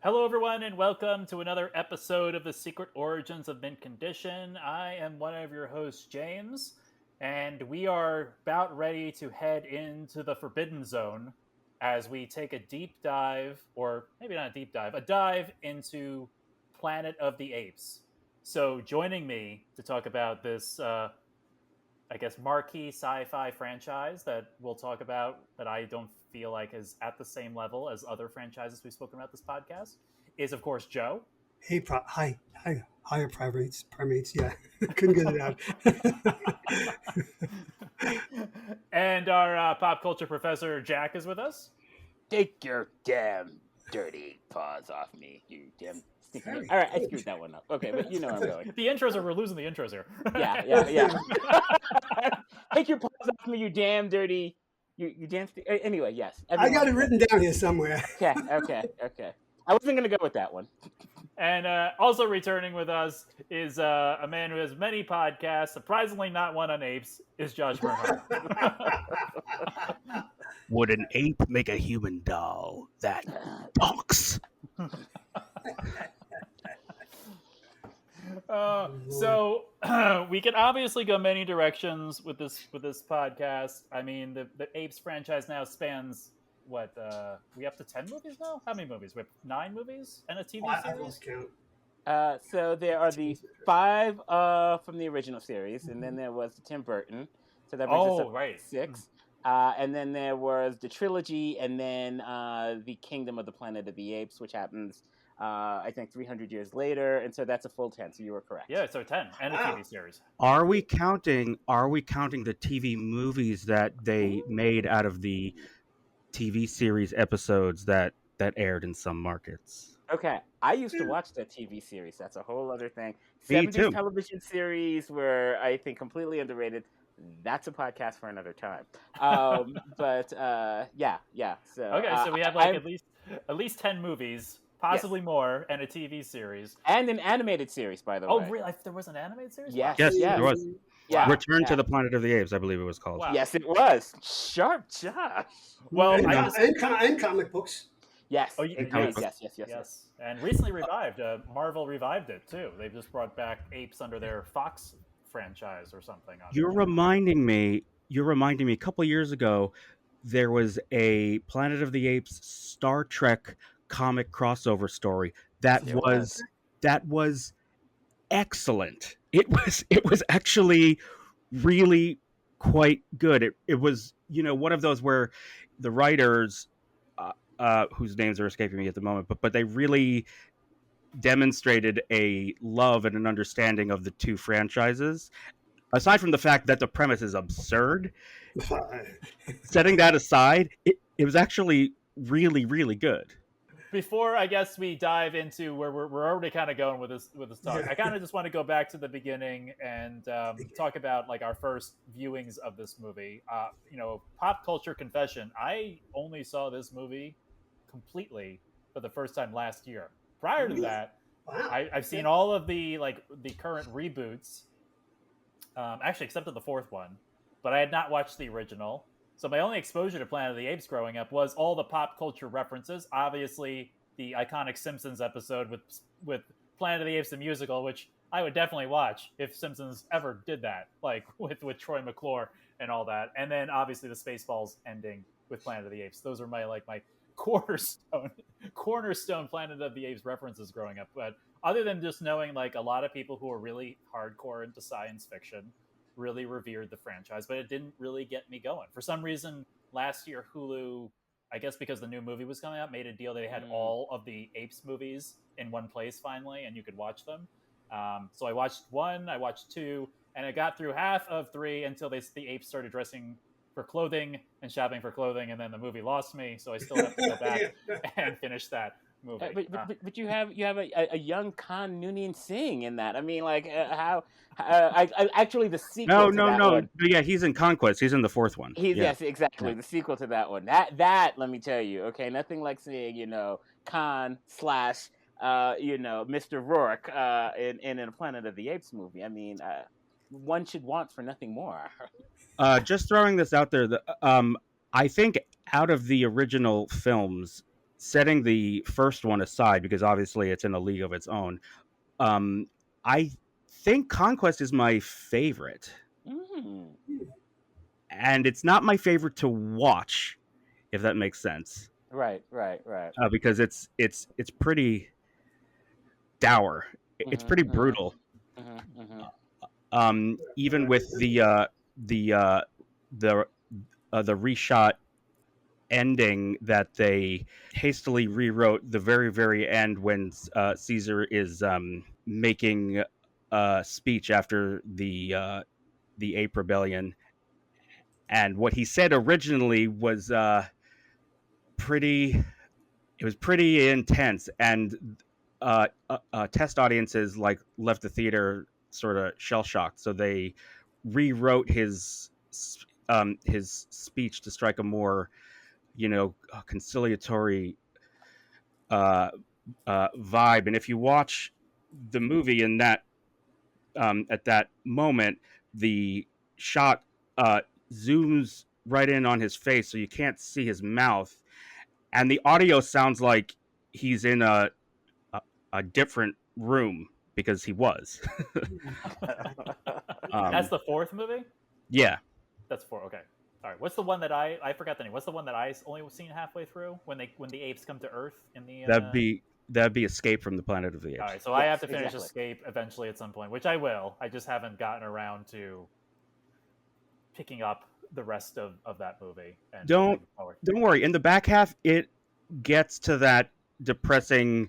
Hello, everyone, and welcome to another episode of The Secret Origins of Mint Condition. I am one of your hosts, James, and we are about ready to head into the Forbidden Zone as we take a deep dive, or maybe not a deep dive, a dive into Planet of the Apes. So, joining me to talk about this, marquee sci-fi franchise that we'll talk about that I don't feel like is at the same level as other franchises we've spoken about this podcast is, of course, Joe. Hey, hi, primates. Yeah, couldn't get it out. And our pop culture professor Jack is with us. Take your damn dirty paws off me, you damn. All right, I screwed that one up. Okay, but you know where I'm going. The intros we're losing the intros here. Yeah. Take your paws off me, you damn dirty. You damn. Anyway, yes. I got it written down here somewhere. Okay. I wasn't going to go with that one. And also returning with us is a man who has many podcasts, surprisingly not one on apes, is Josh Bernhardt. Would an ape make a human doll that talks? So we can obviously go many directions with this podcast. I mean, the Apes franchise now spans what? We up to 10 movies now? How many movies? We have 9 movies and a TV series. So there are the 5 from the original series, and then there was the Tim Burton. So that brings us up to 6. And then there was the trilogy, and then the Kingdom of the Planet of the Apes, which happens, I think, 300 years later. And so that's a full 10. So you were correct. Yeah, so 10 and a TV series. Are we counting the TV movies that they made out of the TV series episodes that aired in some markets? Okay, I used to watch the TV series. That's a whole other thing. Me too. 70s television series were, I think, completely underrated. That's a podcast for another time. Yeah. So okay, so we have at least 10 movies, possibly more, and a TV series and an animated series. By the way, oh, really? There was an animated series? Yes, there was. Yeah. Return to the Planet of the Apes, I believe it was called. Wow. Yes, it was. Sharp job. Well, and comic books. Yes. Oh, yes. And recently revived. Marvel revived it too. They just brought back apes under their Fox franchise or something. You're reminding me. A couple years ago, there was a Planet of the Apes Star Trek comic crossover story that was excellent. It was actually really quite good. It was, one of those where the writers, whose names are escaping me at the moment, but they really demonstrated a love and an understanding of the two franchises. Aside from the fact that the premise is absurd, setting that aside, it was actually really, really good. Before I guess we dive into where we're already kind of going with this talk, I kind of just want to go back to the beginning and talk about like our first viewings of this movie. Pop culture confession. I only saw this movie completely for the first time last year. Prior to that, I've seen all of the current reboots, actually except for the 4th one, but I had not watched the original. So my only exposure to Planet of the Apes growing up was all the pop culture references. Obviously, the iconic Simpsons episode with Planet of the Apes the musical, which I would definitely watch if Simpsons ever did that, like with Troy McClure and all that. And then obviously the Spaceballs ending with Planet of the Apes. Those are my cornerstone Planet of the Apes references growing up. But other than just knowing like a lot of people who are really hardcore into science fiction really revered the franchise, but it didn't really get me going. For some reason, last year, Hulu, I guess because the new movie was coming out, made a deal. They had all of the Apes movies in one place finally, and you could watch them. So I watched 1, I watched 2, and I got through half of 3 until the apes started dressing for clothing and shopping for clothing, and then the movie lost me, so I still have to go back and finish that movie. But you have a young Khan Noonien Singh in that. I mean, like actually the sequel. No. Yeah, he's in Conquest. He's in the 4th one. Yes, exactly. Yeah. The sequel to that one. That let me tell you. Okay, nothing like seeing Khan / Mr. Rourke in a Planet of the Apes movie. I mean, one should want for nothing more. Just throwing this out there, I think out of the original films, setting the first one aside, because obviously it's in a league of its own, I think Conquest is my favorite. Mm. And it's not my favorite to watch, if that makes sense. Right. Because it's pretty dour. It's pretty brutal. Even with the reshot ending that they hastily rewrote the very end when Caesar is making a speech after the Ape Rebellion, and what he said originally was pretty intense, and test audiences like left the theater sort of shell shocked, so they rewrote his speech to strike a more conciliatory vibe. And if you watch the movie in that at that moment, the shot zooms right in on his face, so you can't see his mouth, and the audio sounds like he's in a different room, because he was. That's the fourth movie? Yeah. That's four. Okay. All right. What's the one that I forgot the name? What's the one that I only seen halfway through when the apes come to Earth in the? That'd be Escape from the Planet of the Apes. All right. So I have to finish Escape eventually at some point, which I will. I just haven't gotten around to picking up the rest of that movie. And don't worry. In the back half, it gets to that depressing,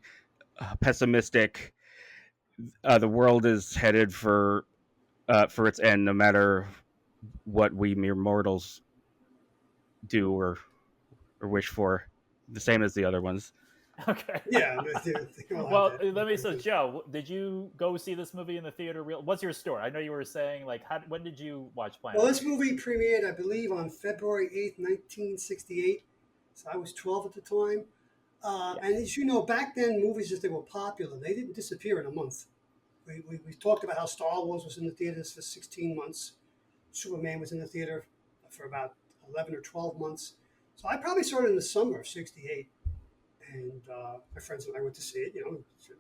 pessimistic. The world is headed for its end, no matter what we mere mortals do or wish for. The same as the other ones. Okay. Yeah. Well, let me. So, Joe, did you go see this movie in the theater? What's your story? I know you were saying when did you watch Planète? Well, this movie premiered, I believe, on February 8th, 1968. So I was 12 at the time. And as you know, back then, movies, as they were popular, they didn't disappear in a month. We talked about how Star Wars was in the theaters for 16 months. Superman was in the theater for about 11 or 12 months. So I probably saw it in the summer of 68. And my friends and I went to see it,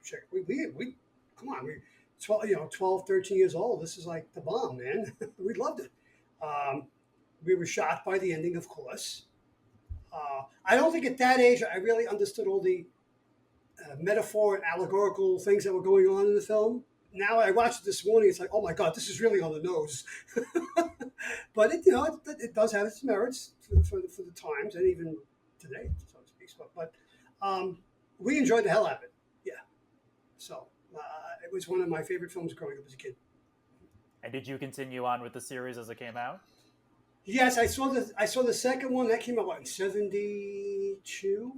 check. We come on, 12, 13 years old. This is like the bomb, man. We loved it. We were shocked by the ending, of course. I don't think at that age I really understood all the metaphor and allegorical things that were going on in the film. Now I watched it this morning. It's like, oh my God, this is really on the nose. But it does have its merits for the times and even today, so to speak. But we enjoyed the hell out of it. Yeah. So it was one of my favorite films growing up as a kid. And did you continue on with the series as it came out? Yes, I saw the second one that came out in 72,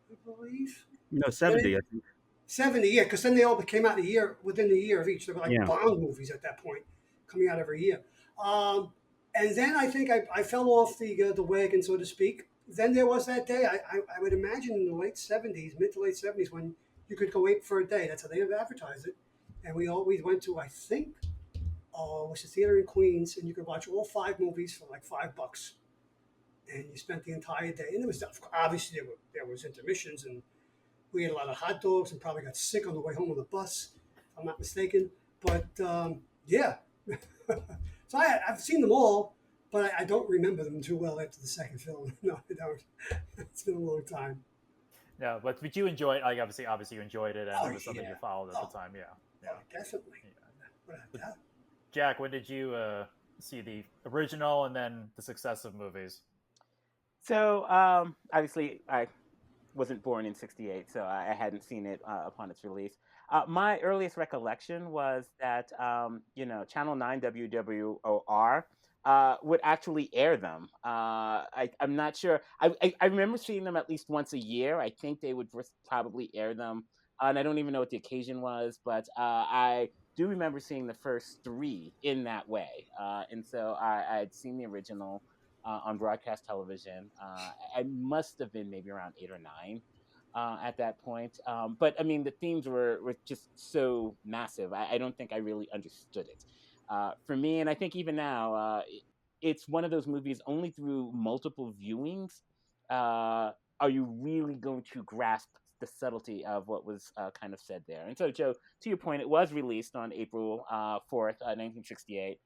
I believe. No, 70. I think. 70, yeah, because then they all came out within a year of each. They were like Bond movies at that point, coming out every year. And then I think I fell off the wagon, so to speak. Then there was that day, I would imagine in the late 70s, mid to late 70s, when you could go ape for a day. That's how they advertised it. And we always went to, I think, was the theater in Queens, and you could watch all 5 movies for like $5. And you spent the entire day. And there was, obviously, there was intermissions, and we had a lot of hot dogs and probably got sick on the way home on the bus, if I'm not mistaken. But, yeah. So I've seen them all, but I don't remember them too well after the second film. No, I don't. It's been a long time. No, but you enjoyed, like, obviously you enjoyed it, and it was something you followed at the time. Yeah. Definitely. Yeah. Jack, when did you see the original and then the successive movies? So, obviously, I wasn't born in 68, so I hadn't seen it upon its release. My earliest recollection was that, Channel 9 WWOR would actually air them. I'm not sure. I remember seeing them at least once a year. I think they would probably air them. And I don't even know what the occasion was, but I do remember seeing the first 3 in that way. And so I had seen the original on broadcast television. I must have been maybe around 8 or 9 at that point. But I mean, the themes were just so massive. I don't think I really understood it. For me, and I think even now, it's one of those movies only through multiple viewings are you really going to grasp the subtlety of what was kind of said there? And so, Joe, to your point, it was released on April 4th, 1968.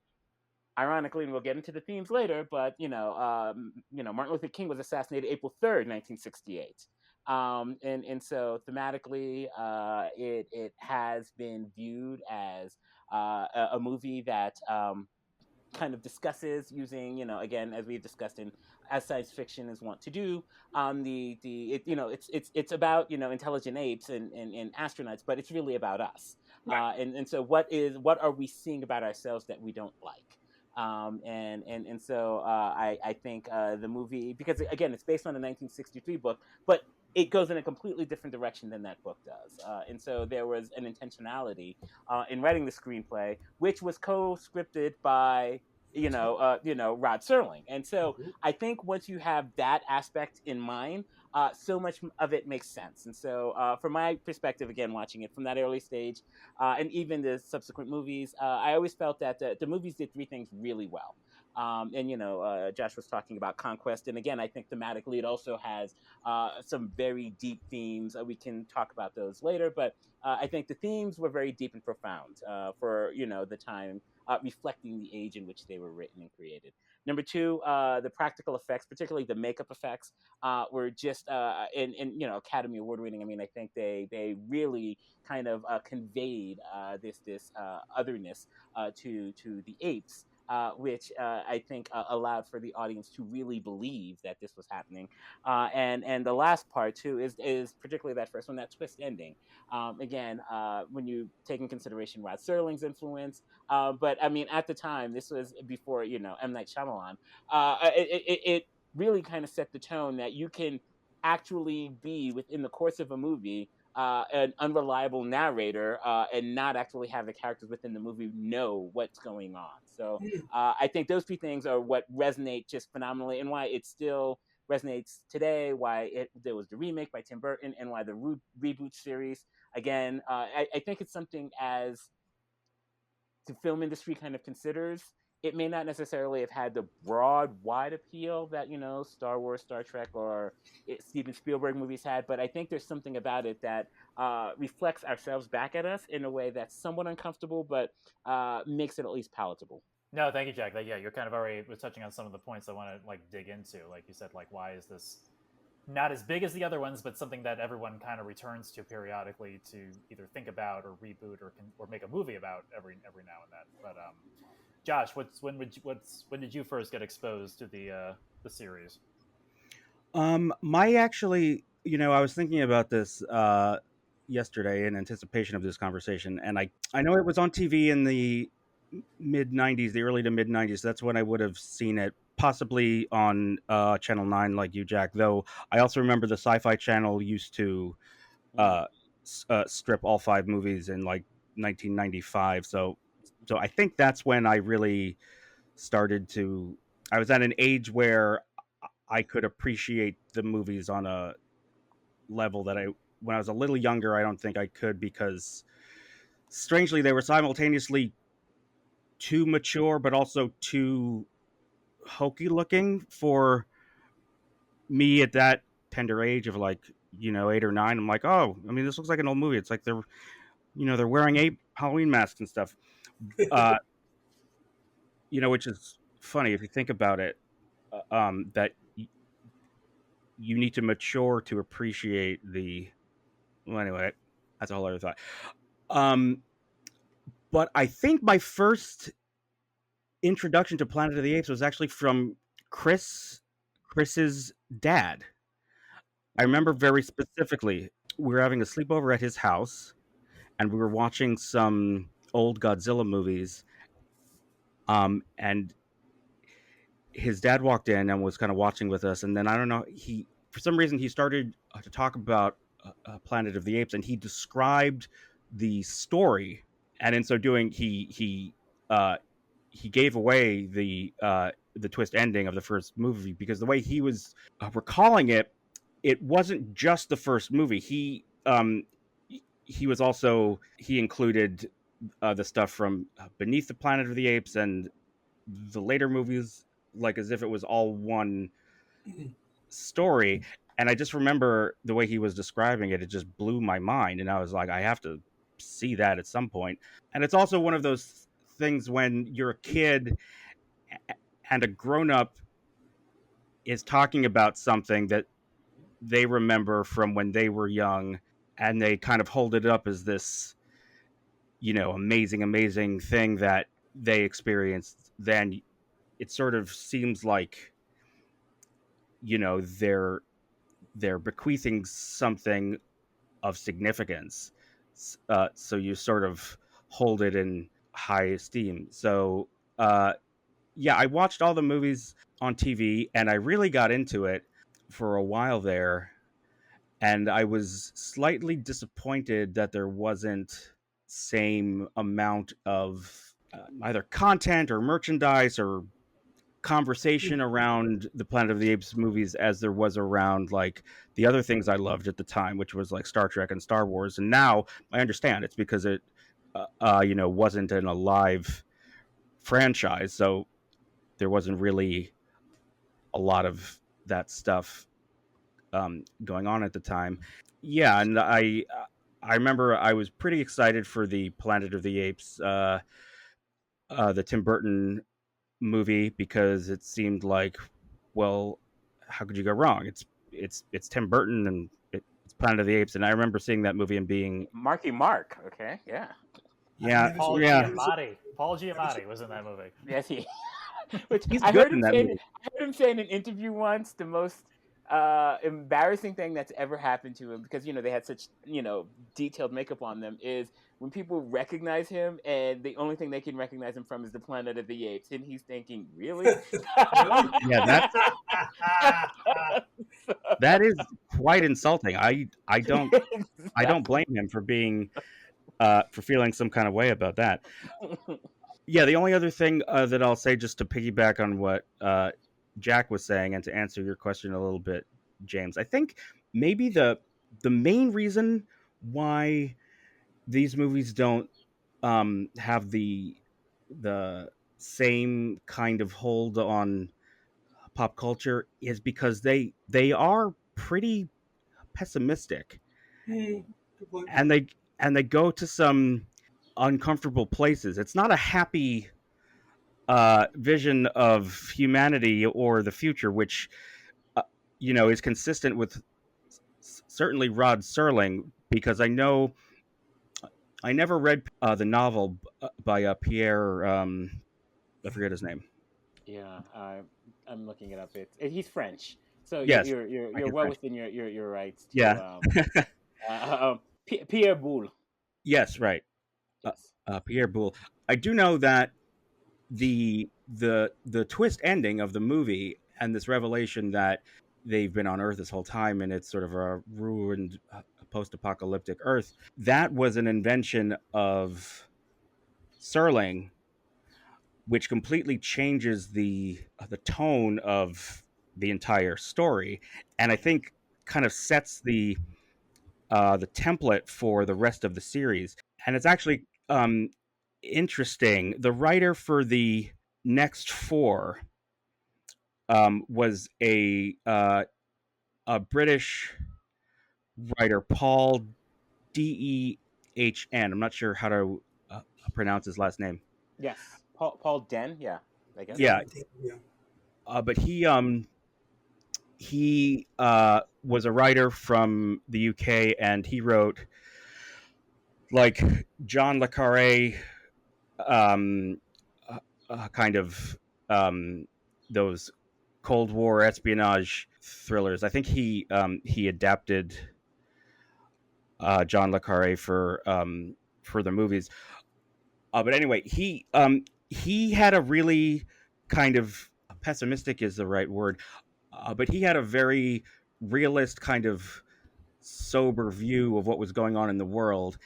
Ironically, and we'll get into the themes later, but Martin Luther King was assassinated April 3rd, 1968. And so thematically, it has been viewed as a movie that kind of discusses using, again, as we've discussed in as science fiction is wont to do, it's about intelligent apes and astronauts, but it's really about us. Right. And so what are we seeing about ourselves that we don't like? So I think the movie, because again, it's based on a 1963 book, but it goes in a completely different direction than that book does. And so there was an intentionality in writing the screenplay, which was co-scripted by Rod Serling. And so I think once you have that aspect in mind, so much of it makes sense. And so from my perspective, again, watching it from that early stage, and even the subsequent movies, I always felt that the movies did three things really well. Josh was talking about Conquest, and again, I think thematically it also has some very deep themes. We can talk about those later, but I think the themes were very deep and profound for the time, reflecting the age in which they were written and created. Number two, the practical effects, particularly the makeup effects, were just Academy Award winning. I mean, I think they really kind of conveyed this otherness to the apes. Which I think allowed for the audience to really believe that this was happening. And the last part too is particularly that first one, that twist ending. Again, when you take in consideration Rod Serling's influence, but I mean at the time this was before M. Night Shyamalan. It really kind of set the tone that you can actually be within the course of a movie an unreliable narrator and not actually have the characters within the movie know what's going on. So I think those two things are what resonate just phenomenally, and why it still resonates today, why there was the remake by Tim Burton, and why the reboot series, again, I think it's something as the film industry kind of considers. It may not necessarily have had the broad, wide appeal that Star Wars, Star Trek, or Steven Spielberg movies had, but I think there's something about it that reflects ourselves back at us in a way that's somewhat uncomfortable, but makes it at least palatable. No, thank you, Jack. Yeah, you're kind of already was touching on some of the points I want to dig into. Like you said, why is this not as big as the other ones, but something that everyone kind of returns to periodically to either think about or reboot or make a movie about every now and then. But Josh, when did you first get exposed to the series? I was thinking about this yesterday in anticipation of this conversation, and I know it was on TV in the mid 90s, the early to mid 90s. That's when I would have seen it, possibly on Channel 9 like you, Jack, though I also remember the Sci-Fi Channel used to strip all 5 movies in 1995, so I think that's when I really started to. I was at an age where I could appreciate the movies on a level that when I was a little younger, I don't think I could, because strangely they were simultaneously too mature but also too hokey looking for me at that tender age of 8 or 9. I'm like, oh, I mean, this looks like an old movie. It's like they're wearing ape Halloween masks and stuff. Which is funny if you think about it, that you need to mature to appreciate the. Well, anyway, that's a whole other thought. But I think my first introduction to Planet of the Apes was actually from Chris's dad. I remember very specifically, we were having a sleepover at his house, and we were watching some old Godzilla movies. And his dad walked in and was kind of watching with us, and then I don't know, for some reason he started to talk about Planet of the Apes, and he described the story, and in so doing, he gave away the twist ending of the first movie, because the way he was recalling it, it wasn't just the first movie. He was also, he included the stuff from Beneath the Planet of the Apes and the later movies, as if it was all one story. And I just remember the way he was describing it, it just blew my mind. And I was like, I have to see that at some point. And it's also one of those things when you're a kid and a grown-up is talking about something that they remember from when they were young, and they kind of hold it up as this, amazing thing that they experienced. Then it sort of seems like, they're bequeathing something of significance. So you sort of hold it in high esteem. So, yeah, I watched all the movies on TV, and I really got into it for a while there. And I was slightly disappointed that there wasn't same amount of either content or merchandise or conversation around the Planet of the Apes movies as there was around like the other things I loved at the time, which was like Star Trek and Star Wars. And now I understand it's because it, wasn't in a live franchise, so there wasn't really a lot of that stuff going on at the time. Yeah, and I remember I was pretty excited for the Planet of the Apes, the Tim Burton movie, because it seemed like, well, how could you go wrong? It's Tim Burton, and it's Planet of the Apes, and I remember seeing that movie and being Marky Mark. Okay, yeah. Paul Giamatti was in that movie. Yes, which he's I good heard in that movie. I heard him say in an interview once the most embarrassing thing that's ever happened to him, because they had such detailed makeup on them, is when people recognize him and the only thing they can recognize him from is the Planet of the Apes, and he's thinking, really? Yeah, that is quite insulting. I don't Exactly. I don't blame him for being for feeling some kind of way about that. Yeah, the only other thing that I'll say, just to piggyback on what Jack was saying, and to answer your question a little bit, James, I think maybe the main reason why these movies don't have the same kind of hold on pop culture is because they are pretty pessimistic, and they go to some uncomfortable places. It's not a happy vision of humanity or the future, which is consistent with certainly Rod Serling, because I know I never read the novel by Pierre. I forget his name. Yeah, I'm looking it up. He's French, so Yes, you're well French. within your rights to. Yeah. Pierre Boulle. Yes, right. Yes. Pierre Boulle. I do know that the twist ending of the movie and this revelation that they've been on Earth this whole time and it's sort of a ruined post-apocalyptic Earth, that was an invention of Serling, which completely changes the tone of the entire story, and I think kind of sets the template for the rest of the series. And it's actually interesting. The writer for the next four was a British writer, Paul Dehn. I'm not sure how to pronounce his last name. Yes, Paul Den. Yeah, I guess. Yeah. But he was a writer from the UK, and he wrote like John le Carré, kind of those Cold War espionage thrillers. I think he adapted John le Carré for the movies. But anyway, he had a really kind of, pessimistic is the right word, but he had a very realist, kind of sober view of what was going on in the world,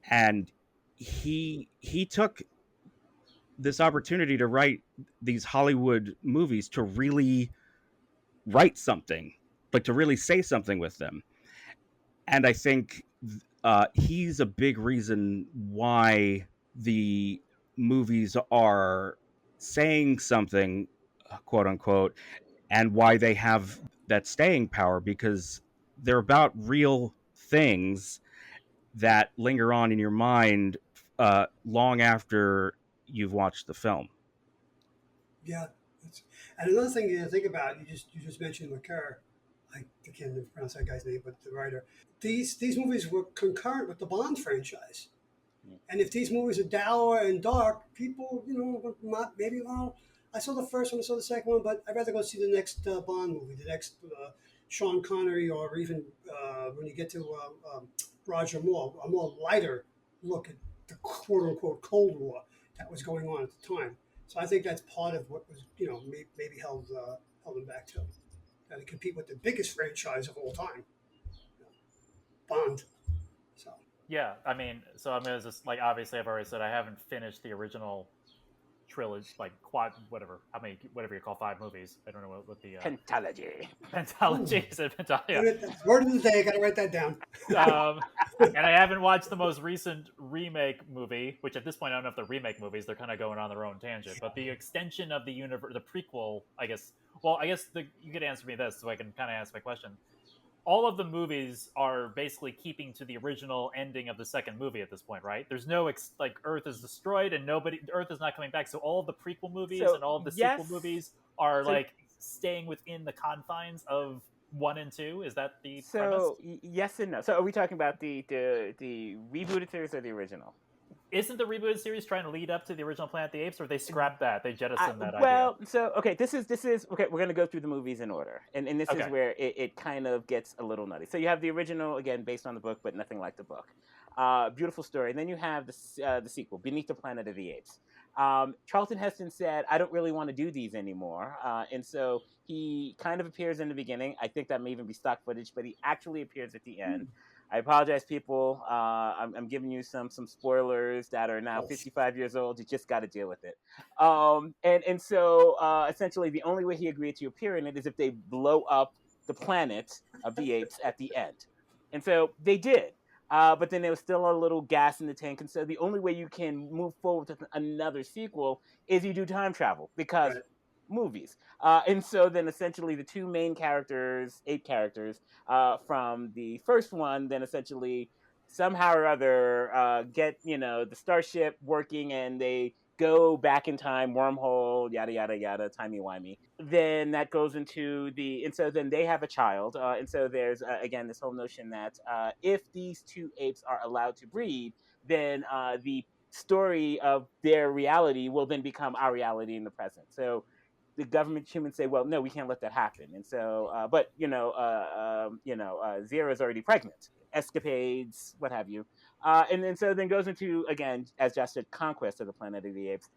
and he took this opportunity to write these Hollywood movies to really write something, like to really say something with them. And I think he's a big reason why the movies are saying something, quote unquote, and why they have that staying power, because they're about real things that linger on in your mind long after you've watched the film. Yeah, and another thing you think about, you just mentioned McCarr. I can't even pronounce that guy's name, but the writer. These movies were concurrent with the Bond franchise, and if these movies are dour and dark, people, not maybe, well, I saw the first one, I saw the second one, but I'd rather go see the next Bond movie, the next Sean Connery, or even when you get to Roger Moore, a more lighter look at the quote unquote Cold War that was going on at the time. So I think that's part of what was, maybe held them back too. That to compete with the biggest franchise of all time, Bond. So Yeah, I mean, it's just like, obviously I've already said I haven't finished the original trilogy, like quad, whatever you call 5 movies. I don't know what the Pentalogy. Pentalogy is. Yeah. Word of the day. I got to write that down. And I haven't watched the most recent remake movie, which at this point I don't know if they're remake movies. They're kind of going on their own tangent. But the extension of the universe, the prequel, I guess. Well, I guess you could answer me this, so I can kind of ask my question. All of the movies are basically keeping to the original ending of the second movie at this point, right? There's no Earth is destroyed and Earth is not coming back. So all of the prequel movies and all of the sequel movies are staying within the confines of 1 and 2. Is that the premise? Yes and no. So are we talking about the rebooted series or the original? Isn't the rebooted series trying to lead up to the original Planet of the Apes, or they scrapped that? They jettisoned that idea? Well, so, okay, this is okay, we're going to go through the movies in order. And this is where it kind of gets a little nutty. So you have the original, again, based on the book, but nothing like the book. Beautiful story. And then you have the sequel, Beneath the Planet of the Apes. Charlton Heston said, I don't really want to do these anymore. And so he kind of appears in the beginning. I think that may even be stock footage, but he actually appears at the end. I apologize, people. I'm giving you some spoilers that are now 55 years old. You just got to deal with it. And so essentially the only way he agreed to appear in it is if they blow up the planet of the apes at the end. And so they did. But then there was still a little gas in the tank. And so the only way you can move forward with another sequel is you do time travel, because movies. And so then essentially the 2 main characters, 8 characters from the first one, then essentially somehow or other get, the starship working, and they go back in time, wormhole, yada, yada, yada, timey-wimey. Then that goes into and so then they have a child. And so there's, again, this whole notion that if these 2 apes are allowed to breed, then the story of their reality will then become our reality in the present. So the government humans say, well, no, we can't let that happen. And so, but, Zero is already pregnant. Escapades, what have you. And then so then goes into, again, as Josh said, Conquest of the Planet of the Apes.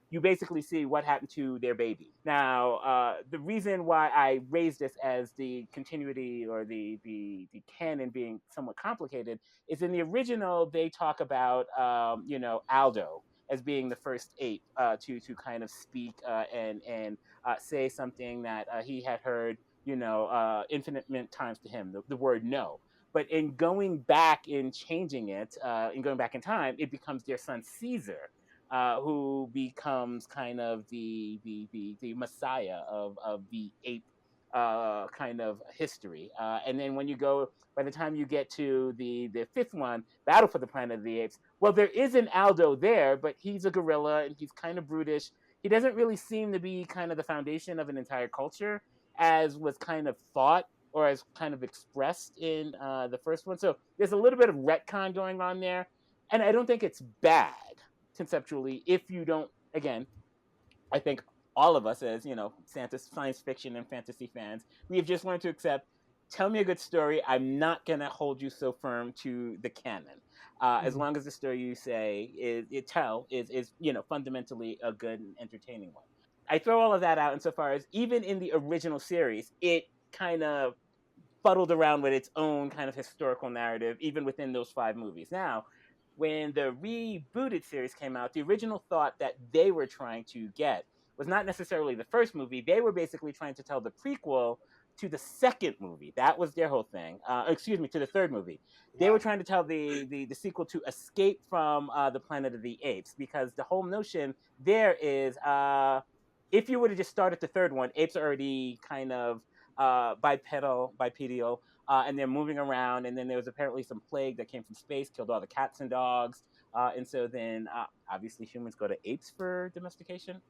You basically see what happened to their baby. Now, the reason why I raised this as the continuity or the canon being somewhat complicated is in the original, they talk about, Aldo as being the first ape to kind of speak and say something that he had heard, infinite times to him, the word no. But in going back and changing it, in going back in time, it becomes their son Caesar, who becomes kind of the messiah of the ape kind of history. And then when you go, by the time you get to the 5th one, Battle for the Planet of the Apes, well, there is an Aldo there, but he's a gorilla and he's kind of brutish. He doesn't really seem to be kind of the foundation of an entire culture, as was kind of thought or as kind of expressed in the first one. So there's a little bit of retcon going on there. And I don't think it's bad conceptually if you don't, again, I think all of us as, science fiction and fantasy fans, we have just learned to accept, tell me a good story. I'm not going to hold you so firm to the canon. As long as the story you say is fundamentally a good and entertaining one. I throw all of that out insofar as even in the original series, it kind of fuddled around with its own kind of historical narrative, even within those 5 movies. Now, when the rebooted series came out, the original thought that they were trying to get was not necessarily the first movie. They were basically trying to tell the prequel to the second movie. That was their whole thing. To the third movie. They were trying to tell the sequel to escape from the Planet of the Apes, because the whole notion there is, if you were to just start at the third one, apes are already kind of bipedal, and they're moving around. And then there was apparently some plague that came from space, killed all the cats and dogs. And so then obviously humans go to apes for domestication.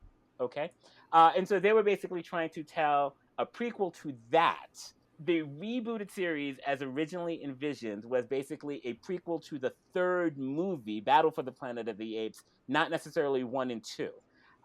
Okay. And so they were basically trying to tell a prequel to that. The rebooted series, as originally envisioned, was basically a prequel to the third movie, Battle for the Planet of the Apes, not necessarily 1 and 2.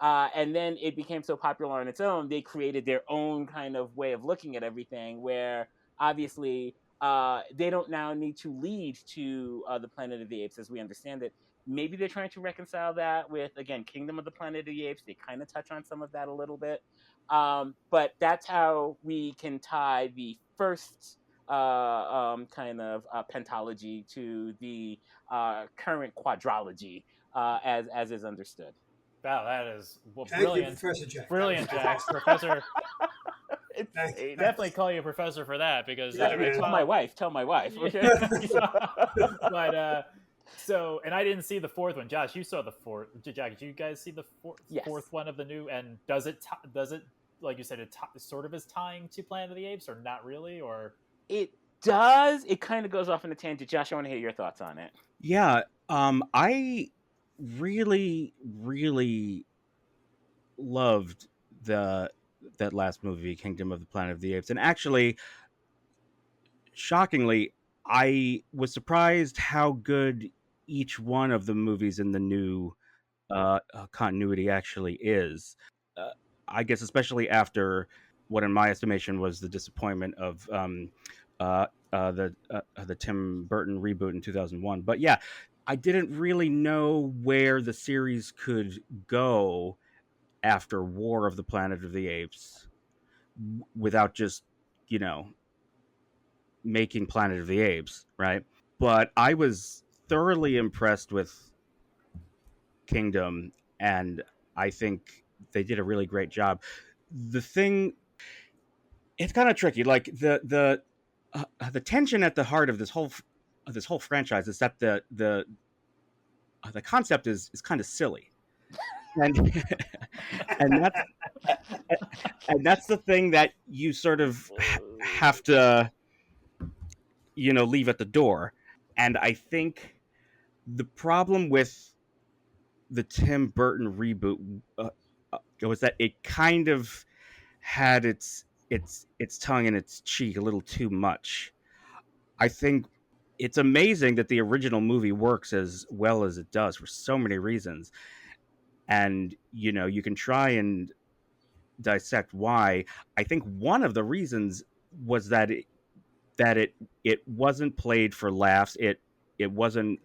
And then it became so popular on its own, they created their own kind of way of looking at everything, where obviously they don't now need to lead to the Planet of the Apes as we understand it. Maybe they're trying to reconcile that with, again, Kingdom of the Planet of the Apes. They kind of touch on some of that a little bit. But that's how we can tie the first kind of pentalogy to the current quadrology as is understood. Wow, that is brilliant. You, Professor Jack. Brilliant, Jack. Professor. Definitely call you a professor for that, because tell my wife. Okay. But so, and I didn't see the fourth one. Josh, you saw the fourth. Jack, did you guys see the fourth one of the new? And does it like you said, it sort of is tying to Planet of the Apes, or not really, or it does? It kind of goes off on a tangent. Josh, I want to hear your thoughts on it. Yeah, I really loved that last movie, Kingdom of the Planet of the Apes, and actually, shockingly, I was surprised how good each one of the movies in the new continuity actually is. I guess especially after what, in my estimation, was the disappointment of the Tim Burton reboot in 2001. But yeah, I didn't really know where the series could go after War of the Planet of the Apes without just, making Planet of the Apes, right? But I was thoroughly impressed with Kingdom, and I think they did a really great job. The thing, it's kind of tricky. Like the tension at the heart of this whole franchise is that the concept is kind of silly, and that's the thing that you sort of have to leave at the door. And I think the problem with the Tim Burton reboot was that it kind of had its tongue in its cheek a little too much. I think it's amazing that the original movie works as well as it does for so many reasons, and you can try and dissect why. I think one of the reasons was that it wasn't played for laughs. It wasn't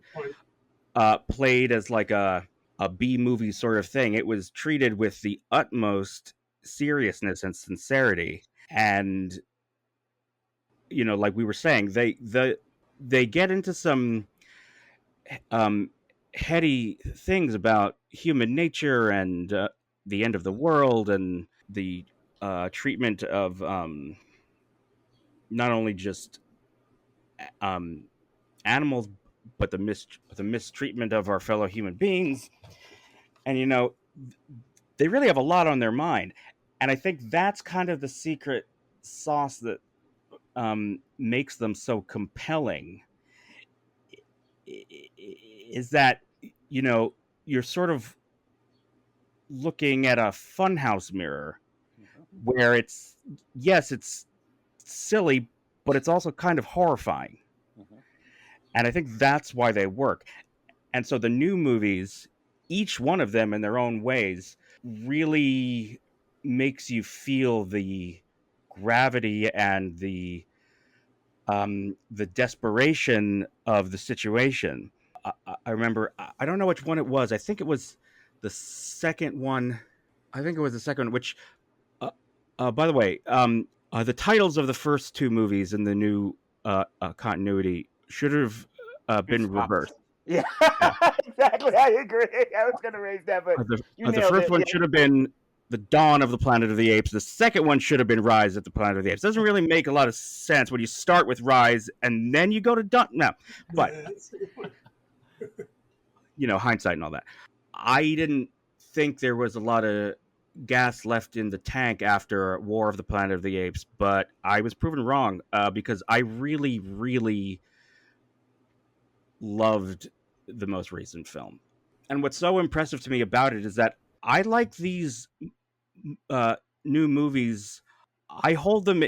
played as like a B movie sort of thing. It was treated with the utmost seriousness and sincerity. And like we were saying, they get into some heady things about human nature and the end of the world, and the treatment of not only just animals, but the mistreatment of our fellow human beings. And they really have a lot on their mind, and I think that's kind of the secret sauce that makes them so compelling, is that you're sort of looking at a funhouse mirror, where it's silly, but it's also kind of horrifying. And I think that's why they work. And so the new movies, each one of them in their own ways, really makes you feel the gravity and the desperation of the situation. I remember, I don't know which one it was. I think it was the second one. Which, by the way, the titles of the first two movies in the new continuity should have been reversed. Yeah, exactly. I agree. I was going to raise that, but the first one should have been The Dawn of the Planet of the Apes. The second one should have been Rise of the Planet of the Apes. It doesn't really make a lot of sense when you start with Rise and then you go to Dawn. No, but hindsight and all that. I didn't think there was a lot of gas left in the tank after War of the Planet of the Apes, but I was proven wrong because I really, really loved the most recent film. And what's so impressive to me about it is that I like these new movies. I hold them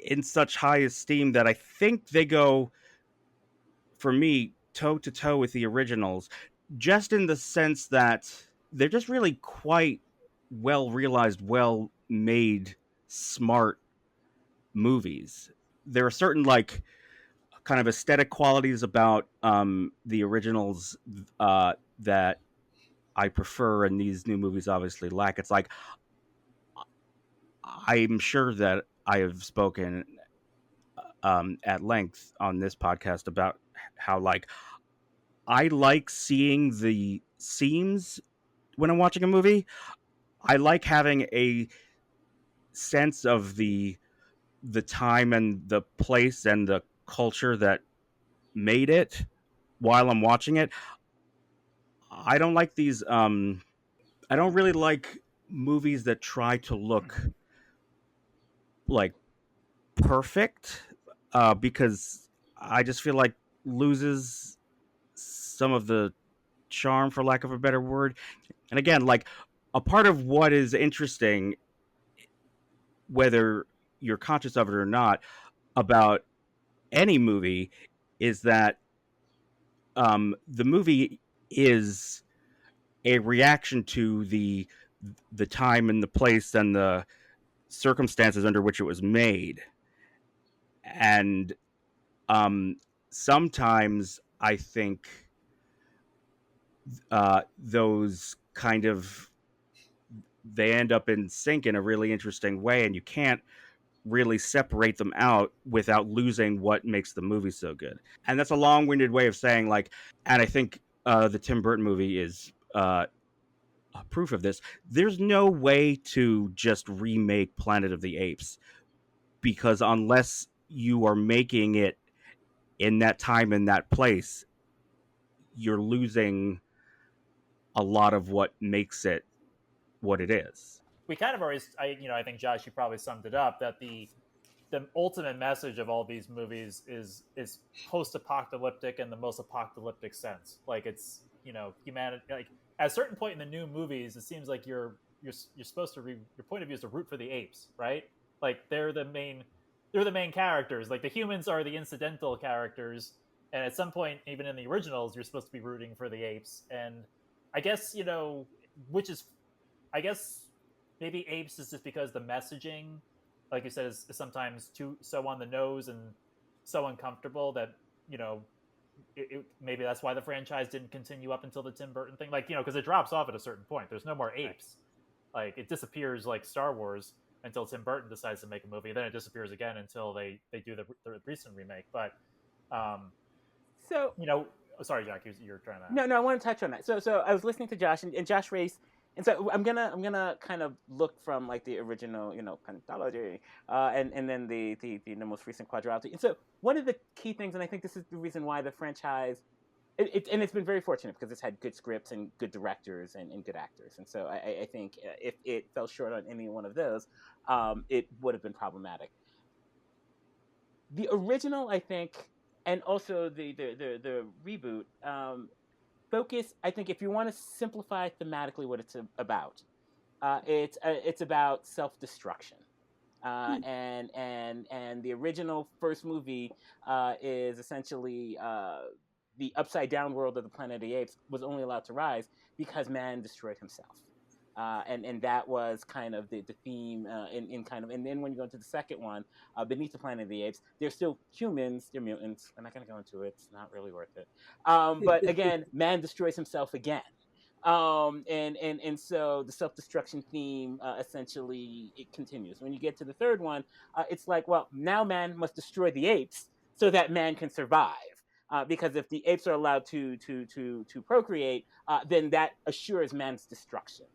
in such high esteem that I think they go, for me, toe to toe with the originals, just in the sense that they're just really quite well realized, well made, smart movies. There are certain like kind of aesthetic qualities about the originals that I prefer, and these new movies obviously lack. It's like I'm sure that I have spoken at length on this podcast about how like I like seeing the seams when I'm watching a movie. I like having a sense of the time and the place and the culture that made it while I'm watching it. I don't like these I don't really like movies that try to look like perfect because I just feel like loses some of the charm, for lack of a better word. And again, like a part of what is interesting, whether you're conscious of it or not, about any movie is that the movie is a reaction to the time and the place and the circumstances under which it was made. And sometimes I think those kind of they end up in sync in a really interesting way, and you can't really separate them out without losing what makes the movie so good. And that's a long-winded way of saying like, and I think the Tim Burton movie is proof of this. There's no way to just remake Planet of the Apes because unless you are making it in that time and that place, you're losing a lot of what makes it what it is. We kind of already, I think Josh, you probably summed it up that the ultimate message of all these movies is post-apocalyptic in the most apocalyptic sense. Like it's humanity. Like at a certain point in the new movies, it seems like you're supposed to your point of view is to root for the apes, right? Like they're the main characters. Like the humans are the incidental characters, and at some point, even in the originals, you're supposed to be rooting for the apes. And I guess which is, I guess maybe apes is just because the messaging, like you said, is sometimes so on the nose and so uncomfortable that maybe that's why the franchise didn't continue up until the Tim Burton thing. Like because it drops off at a certain point. There's no more apes. Like it disappears like Star Wars until Tim Burton decides to make a movie. Then it disappears again until they do the recent remake. But sorry, Jack, you're trying to. No, I want to touch on that. So I was listening to Josh, and Josh raised, and so I'm gonna kind of look from like the original, Pentology, and then the most recent quadrilogy. And so one of the key things, and I think this is the reason why the franchise, and it's been very fortunate because it's had good scripts and good directors and good actors. And so I think if it fell short on any one of those, it would have been problematic. The original, I think, and also the reboot focus. I think if you want to simplify thematically what it's about, it's about self-destruction, and the original first movie is essentially the upside down world of the Planet of the Apes was only allowed to rise because man destroyed himself. And that was kind of the theme and then when you go into the second one, Beneath the Planet of the Apes, they're still humans, they're mutants. I'm not going to go into it. It's not really worth it. But again, man destroys himself again. And so the self-destruction theme essentially it continues. When you get to the third one, it's like, well, now man must destroy the apes so that man can survive. Because if the apes are allowed to procreate, then that assures man's destruction.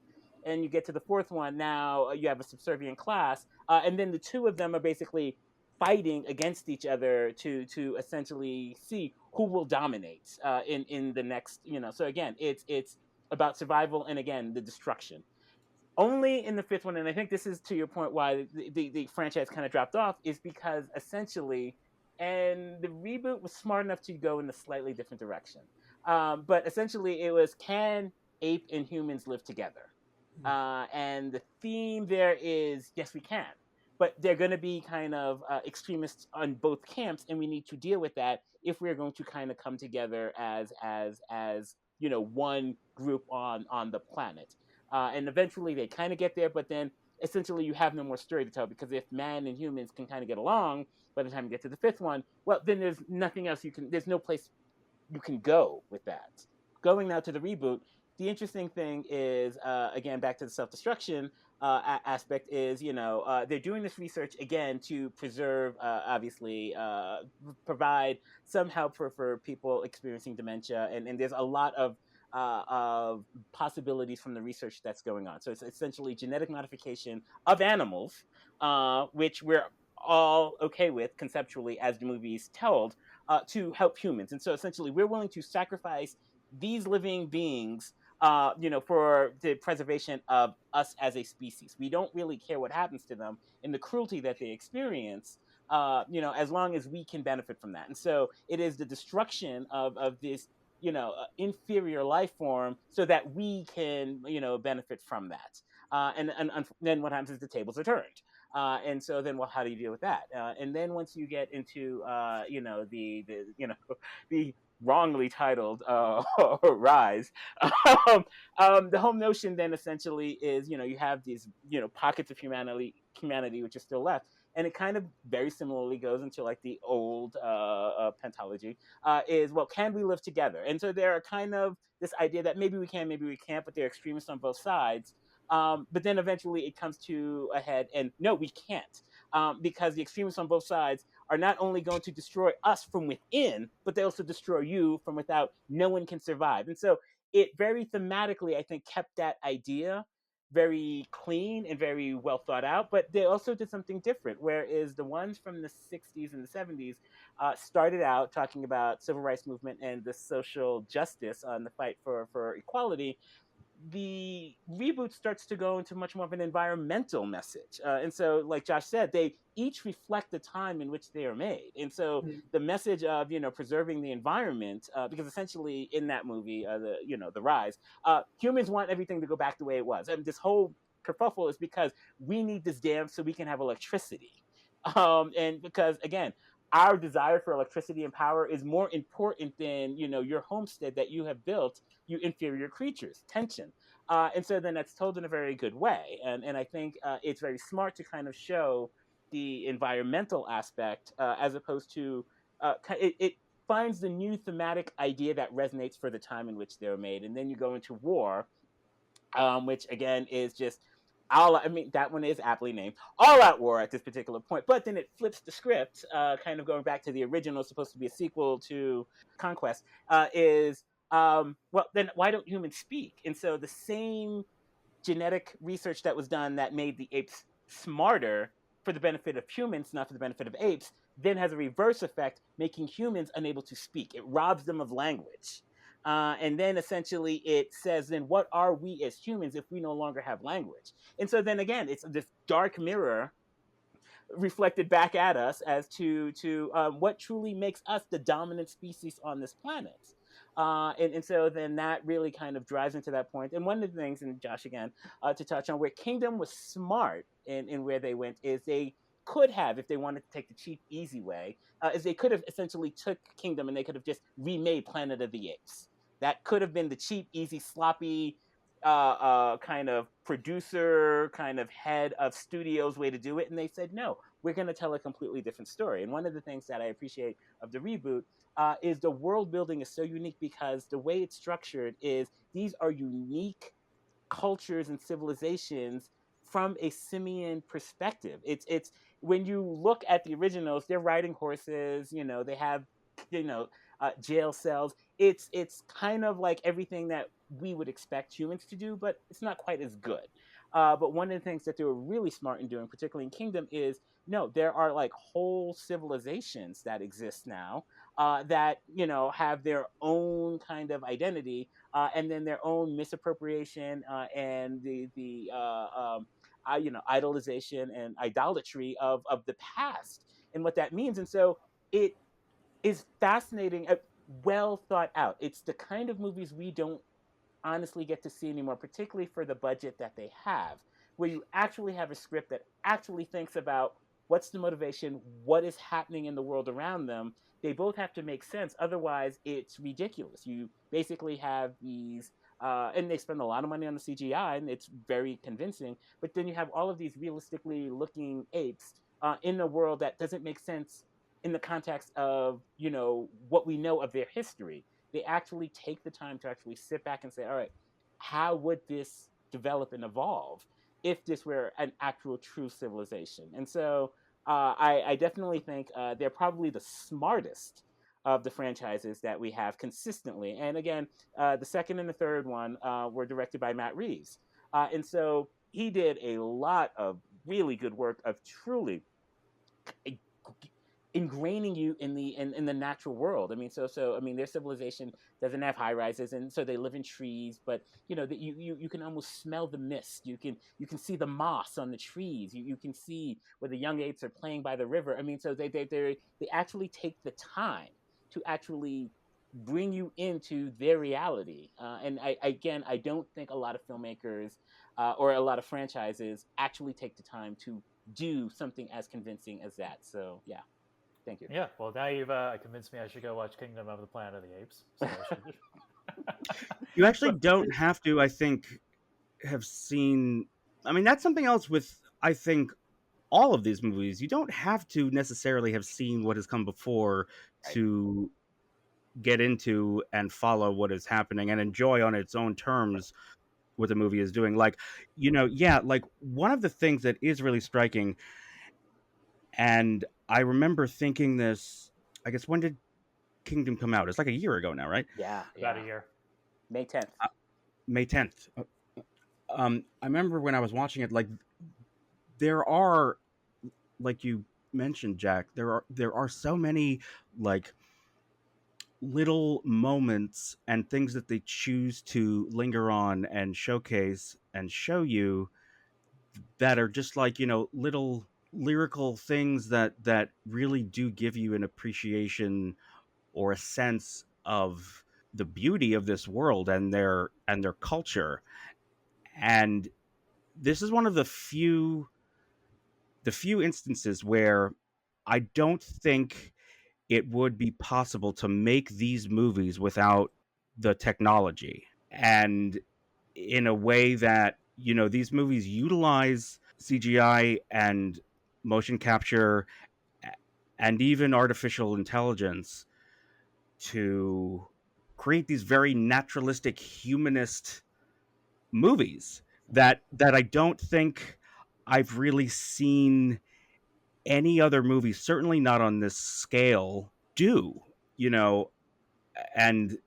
And you get to the fourth one, now you have a subservient class, and then the two of them are basically fighting against each other to essentially see who will dominate in the next, So again, it's about survival and again the destruction. only in the fifth one, and I think this is to your point why the franchise kind of dropped off, is because essentially, and the reboot was smart enough to go in a slightly different direction. But essentially, it was, can ape and humans live together? And the theme there is, yes, we can. But they're going to be kind of extremists on both camps, and we need to deal with that if we're going to kind of come together as one group on the planet. And eventually they kind of get there, but then essentially you have no more story to tell, because if man and humans can kind of get along by the time you get to the fifth one, well, then there's nothing else there's no place you can go with that. Going now to the reboot, the interesting thing is, again, back to the self-destruction aspect, is, they're doing this research, again, to preserve, obviously, provide some help for people experiencing dementia. And there's a lot of possibilities from the research that's going on. So it's essentially genetic modification of animals, which we're all okay with conceptually as the movie's told, to help humans. And so essentially we're willing to sacrifice these living beings, for the preservation of us as a species. We don't really care what happens to them and the cruelty that they experience, as long as we can benefit from that. And so it is the destruction of this, inferior life form, so that we can, benefit from that. And then what happens is the tables are turned. And so then, well, how do you deal with that? And then once you get into, the wrongly titled Rise, the whole notion then essentially is, you have these, pockets of humanity which are still left. And it kind of very similarly goes into like the old pentology, is, well, can we live together? And so there are kind of this idea that maybe we can, maybe we can't, but there are extremists on both sides. But then eventually it comes to a head, and no, we can't, because the extremists on both sides are not only going to destroy us from within, but they also destroy you from without. No one can survive. And so it very thematically, I think, kept that idea very clean and very well thought out, but they also did something different. Whereas the ones from the 60s and the 70s started out talking about civil rights movement and the social justice on the fight for equality, the reboot starts to go into much more of an environmental message. And so, like Josh said, they each reflect the time in which they are made. And so the message of, preserving the environment, because essentially in that movie, the Rise, humans want everything to go back the way it was. And this whole kerfuffle is because we need this dam so we can have electricity. And because, again, our desire for electricity and power is more important than, your homestead that you have built, you inferior creatures, tension. And so then that's told in a very good way. And I think it's very smart to kind of show the environmental aspect, as opposed to, it finds the new thematic idea that resonates for the time in which they were made. And then you go into war, which again is just, that one is aptly named All Out War at this particular point. But then it flips the script, kind of going back to the original, supposed to be a sequel to Conquest, well, then why don't humans speak? And so the same genetic research that was done that made the apes smarter for the benefit of humans, not for the benefit of apes, then has a reverse effect, making humans unable to speak. It robs them of language. And then essentially it says, then what are we as humans if we no longer have language? And so then again, it's this dark mirror reflected back at us as to what truly makes us the dominant species on this planet. And so then that really kind of drives into that point. And one of the things, and Josh, again, to touch on where Kingdom was smart in where they went, is they could have, if they wanted to take the cheap, easy way, is they could have essentially took Kingdom and they could have just remade Planet of the Apes. That could have been the cheap, easy, sloppy, kind of producer, kind of head of studios way to do it. And they said, no, we're going to tell a completely different story. And one of the things that I appreciate of the reboot is the world building is so unique, because the way it's structured is these are unique cultures and civilizations from a simian perspective. It's when you look at the originals, they're riding horses, they have, jail cells. It's kind of like everything that we would expect humans to do, but it's not quite as good. But one of the things that they were really smart in doing, particularly in Kingdom, is No, there are like whole civilizations that exist now that have their own kind of identity, and then their own misappropriation and the idolization and idolatry of the past and what that means. And so it is fascinating, well thought out. It's the kind of movies we don't honestly get to see anymore, particularly for the budget that they have, where you actually have a script that actually thinks about what's the motivation, what is happening in the world around them. They both have to make sense. Otherwise, it's ridiculous. You basically have these, and they spend a lot of money on the CGI, and it's very convincing. But then you have all of these realistically looking apes in a world that doesn't make sense in the context of what we know of their history. They actually take the time to actually sit back and say, all right, how would this develop and evolve if this were an actual true civilization? And so I definitely think they're probably the smartest of the franchises that we have consistently. And again, the second and the third one were directed by Matt Reeves. And so he did a lot of really good work of truly ingraining you in the natural world. I mean, so I mean, their civilization doesn't have high rises, and so they live in trees. But you can almost smell the mist. You can see the moss on the trees. You can see where the young apes are playing by the river. I mean, so they actually take the time to actually bring you into their reality. And I don't think a lot of filmmakers or a lot of franchises actually take the time to do something as convincing as that. So yeah. Thank you. Yeah, well, now you've convinced me I should go watch Kingdom of the Planet of the Apes. So you actually don't have to, I think, have seen... I mean, that's something else with, I think, all of these movies. You don't have to necessarily have seen what has come before to get into and follow what is happening and enjoy on its own terms what the movie is doing. Like, like one of the things that is really striking, and I remember thinking this, I guess, when did Kingdom come out? It's like a year ago now, right? Yeah. About a year. May 10th. May 10th. I remember when I was watching it, like, there are, like you mentioned, Jack, there are so many, like, little moments and things that they choose to linger on and showcase and show you that are just like, little lyrical things that really do give you an appreciation or a sense of the beauty of this world and their culture. And this is one of the few instances where I don't think it would be possible to make these movies without the technology, and in a way that these movies utilize CGI and motion capture and even artificial intelligence to create these very naturalistic, humanist movies that I don't think I've really seen any other movie, certainly not on this scale, do. And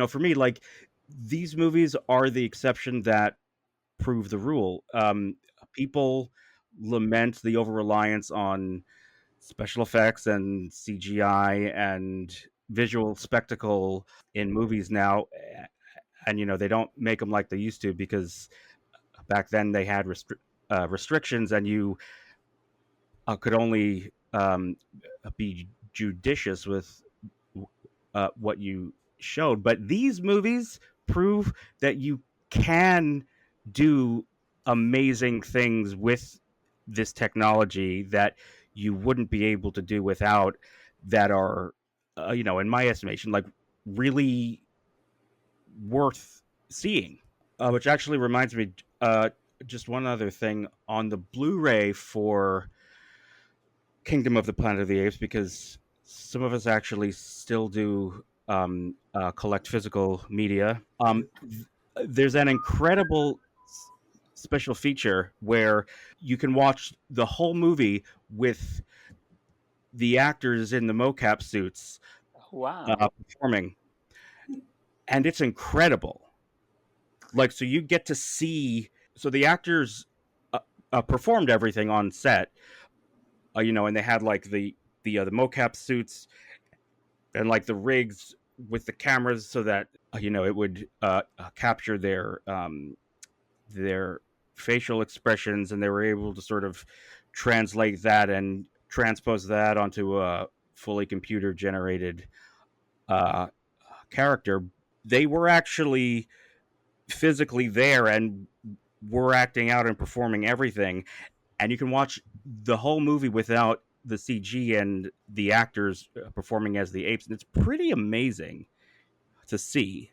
for me, like, these movies are the exception that prove the rule. People lament the over-reliance on special effects and CGI and visual spectacle in movies now, and they don't make them like they used to, because back then they had restrictions, and you could only be judicious with what you showed. But these movies prove that you can do amazing things with this technology that you wouldn't be able to do without, that are in my estimation, like, really worth seeing. Which actually reminds me, just one other thing on the Blu-ray for Kingdom of the Planet of the Apes, because some of us actually still do collect physical media. There's an incredible special feature where you can watch the whole movie with the actors in the mocap suits performing, and it's incredible. Like, so you get to see, so the actors performed everything on set. And they had like the mocap suits and like the rigs with the cameras so that it would capture their facial expressions, and they were able to sort of translate that and transpose that onto a fully computer generated character. They were actually physically there and were acting out and performing everything, and you can watch the whole movie without the CG and the actors performing as the apes, and it's pretty amazing to see.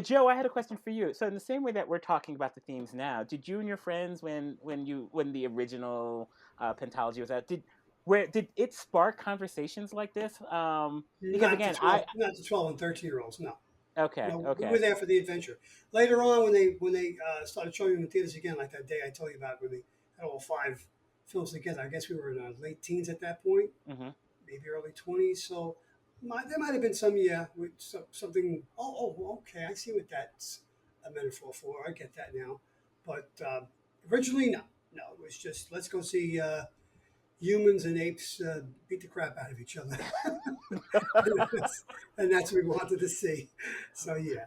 Joe, I had a question for you. So, in the same way that we're talking about the themes now, did you and your friends, when the original Pentology was out, did it spark conversations like this? Because not again, not the 12 and 13-year-olds, no. Okay, No, okay. we were there for the adventure. Later on, when they started showing them in theaters again, like that day I told you about, when they had all 5 films together. I guess we were in our late teens at that point, maybe early 20s. So there might have been some, with something. Oh, okay, I see what that's a metaphor for. I get that now. But originally, no, it was just let's go see humans and apes beat the crap out of each other, and that's what we wanted to see. So yeah.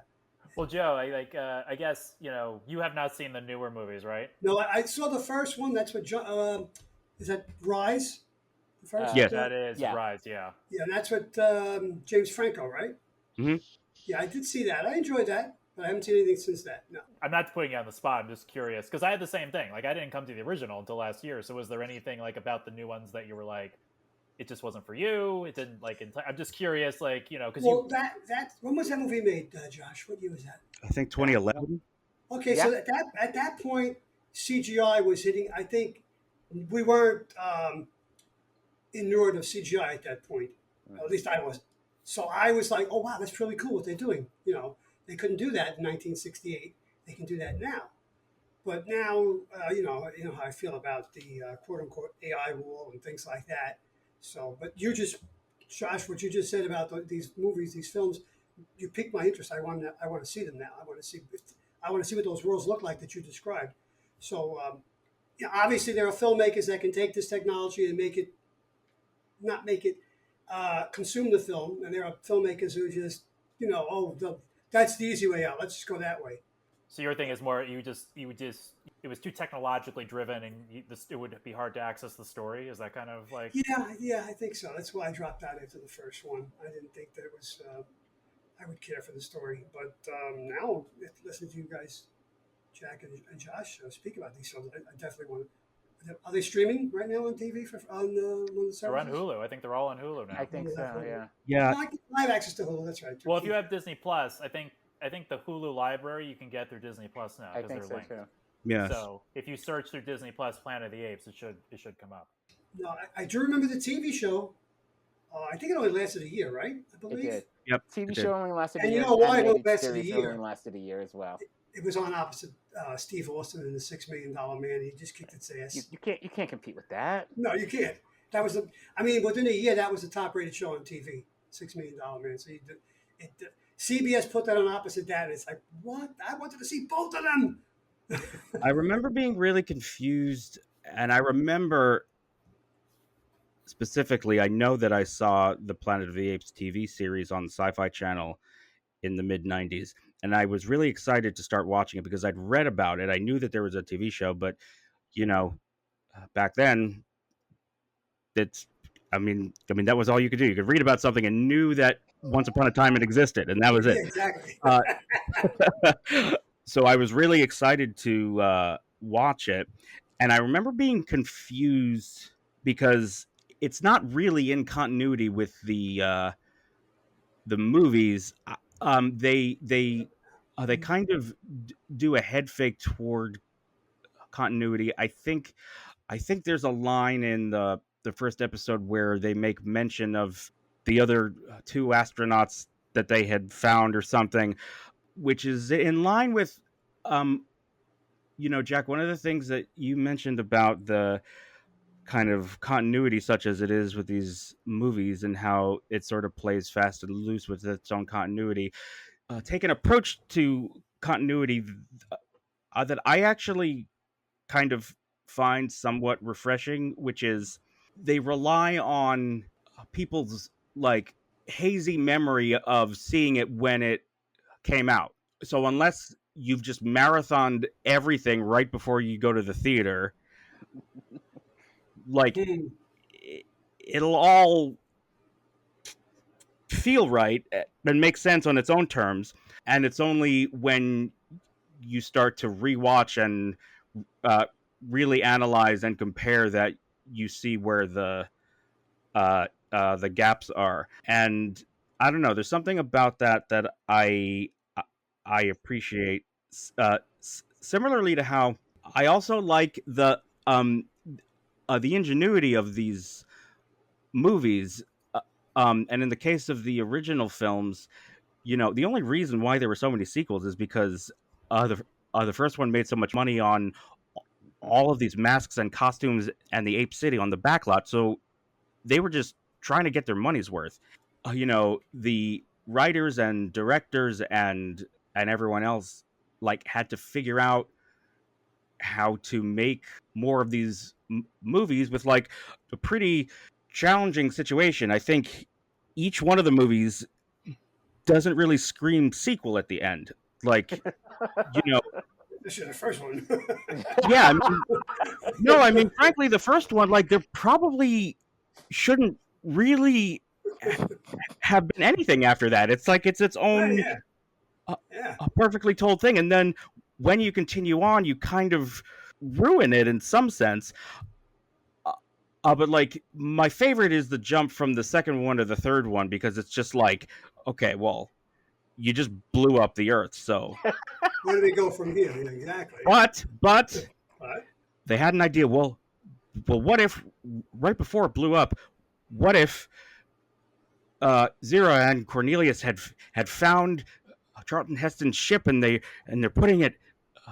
Well, Joe, I guess you have not seen the newer movies, right? No, I saw the first one. That's what is that Rise? The first Yes, that is Rise. Yeah. Yeah, and that's what James Franco, right? Mm-hmm. Yeah, I did see that. I enjoyed that, but I haven't seen anything since that. No. I'm not putting you on the spot. I'm just curious because I had the same thing. Like, I didn't come to the original until last year. So, was there anything like about the new ones that you were like, it just wasn't for you? It didn't like. I'm just curious, like because that when was that movie made, Josh? What year was that? I think 2011. Okay, so at that point, CGI was hitting. I think we weren't inured of CGI at that point. Or at least I wasn't. So I was like, oh wow, that's really cool what they're doing. They couldn't do that in 1968. They can do that now. But now, you know how I feel about the quote unquote AI rule and things like that. So, but Josh, what you just said about these movies, these films, you piqued my interest. I want to see them now. I want to see what those worlds look like that you described. So, obviously there are filmmakers that can take this technology and not make it consume the film, and there are filmmakers who just, that's the easy way out. Let's just go that way. So your thing is more it was too technologically driven, and it would be hard to access the story. Is that kind of like? Yeah, I think so. That's why I dropped out after the first one. I didn't think that it was. I would care for the story, but now listening to you guys, Jack and Josh, speak about these films, I definitely want to. Are they streaming right now on TV on one of the services? They're on Hulu. I think they're all on Hulu now. I think so. Yeah. Yeah. I have access to Hulu. That's right. Well, if you have Disney Plus, I think the Hulu library you can get through Disney Plus now I because think they're so linked. too. Yeah. So if you search through Disney Plus Planet of the Apes, it should come up. No, I do remember the TV show. I think it only lasted a year, right? I believe. It did. Yep. TV show only lasted a And year. you know why it only Animated lasted a series year? only lasted a year as well. It was on opposite Steve Austin and the $6 Million Man. He just kicked its ass. You can't compete with that. No, you can't. That was within a year, that was the top rated show on TV, $6 Million Man. So CBS put that on opposite that, and it's like, what? I wanted to see both of them. I remember being really confused, and I remember specifically, I know that I saw the Planet of the Apes TV series on the Sci-Fi Channel in the mid-90s, and I was really excited to start watching it because I'd read about it. I knew that there was a TV show, but back then, that was all you could do. You could read about something and knew that once upon a time it existed, and that was it. Exactly. So I was really excited to watch it, and I remember being confused because it's not really in continuity with the movies. They kind of do a head fake toward continuity. I think there's a line in the first episode where they make mention of the other 2 astronauts that they had found or something, which is in line with, Jack, one of the things that you mentioned about the kind of continuity, such as it is with these movies and how it sort of plays fast and loose with its own continuity, take an approach to continuity that I actually kind of find somewhat refreshing, which is they rely on people's like hazy memory of seeing it when it came out. So unless you've just marathoned everything right before you go to the theater, like it'll all feel right and make sense on its own terms. And it's only when you start to rewatch and really analyze and compare that you see where the gaps are. And I don't know, there's something about that I appreciate. Similarly to how I also like the ingenuity of these movies. And in the case of the original films, you know, the only reason why there were so many sequels is because the first one made so much money on all of these masks and costumes and the Ape City on the backlot. So they were just trying to get their money's worth. You know, the writers and directors and everyone else like had to figure out how to make more of these movies with like a pretty challenging situation. I think each one of the movies doesn't really scream sequel at the end. Like, you know, this is the first one. Yeah, I mean, frankly, the first one, like, there probably shouldn't really have been anything after that. It's like it's its own a perfectly told thing, and then when you continue on, you kind of ruin it in some sense. But like, my favorite is the jump from the second one to the third one, because it's just like, okay, well, you just blew up the Earth, so where do we go from here? Yeah, exactly. But they had an idea. Well, what if right before it blew up, what if Zero and Cornelius had found Charlton Heston's ship, and they're putting it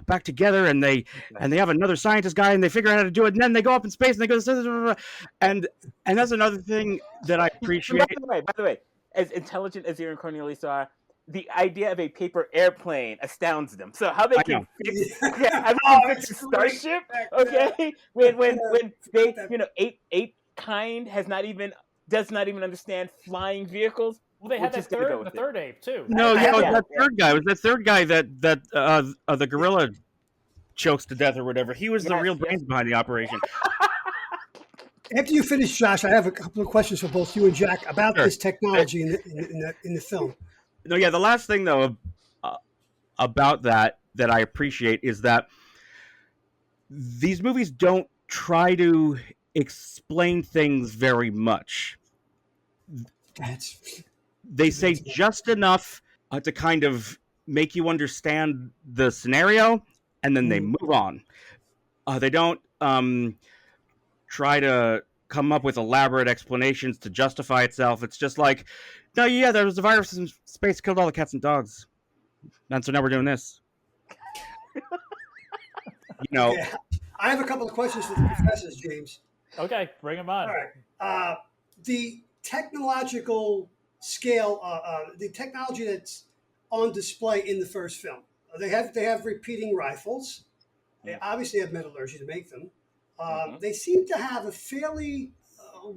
back together, and they have another scientist guy, and they figure out how to do it, and then they go up in space, and they go, and that's another thing that I appreciate. By the way, as intelligent as Zero and Cornelius are, the idea of a paper airplane astounds them. So how they can fix a starship, okay? When they, you know, ape kind does not even understand flying vehicles. Well, they had the third ape too. No, that third guy. It was that third guy that the gorilla chokes to death or whatever. He was the real brains behind the operation. After you finish, Josh, I have a couple of questions for both you and Jack about this technology in the film. No, yeah. The last thing though about that I appreciate is that these movies don't try to explain things very much. They say just enough to kind of make you understand the scenario, and then they move on. They don't try to come up with elaborate explanations to justify itself. It's just like, no, yeah, there was a virus in space, killed all the cats and dogs, and so now we're doing this. You know, I have a couple of questions for the professors, James. Okay, bring them on. All right, the technological scale, the technology that's on display in the first film. They have repeating rifles. They obviously have metallurgy to make them. They seem to have a fairly I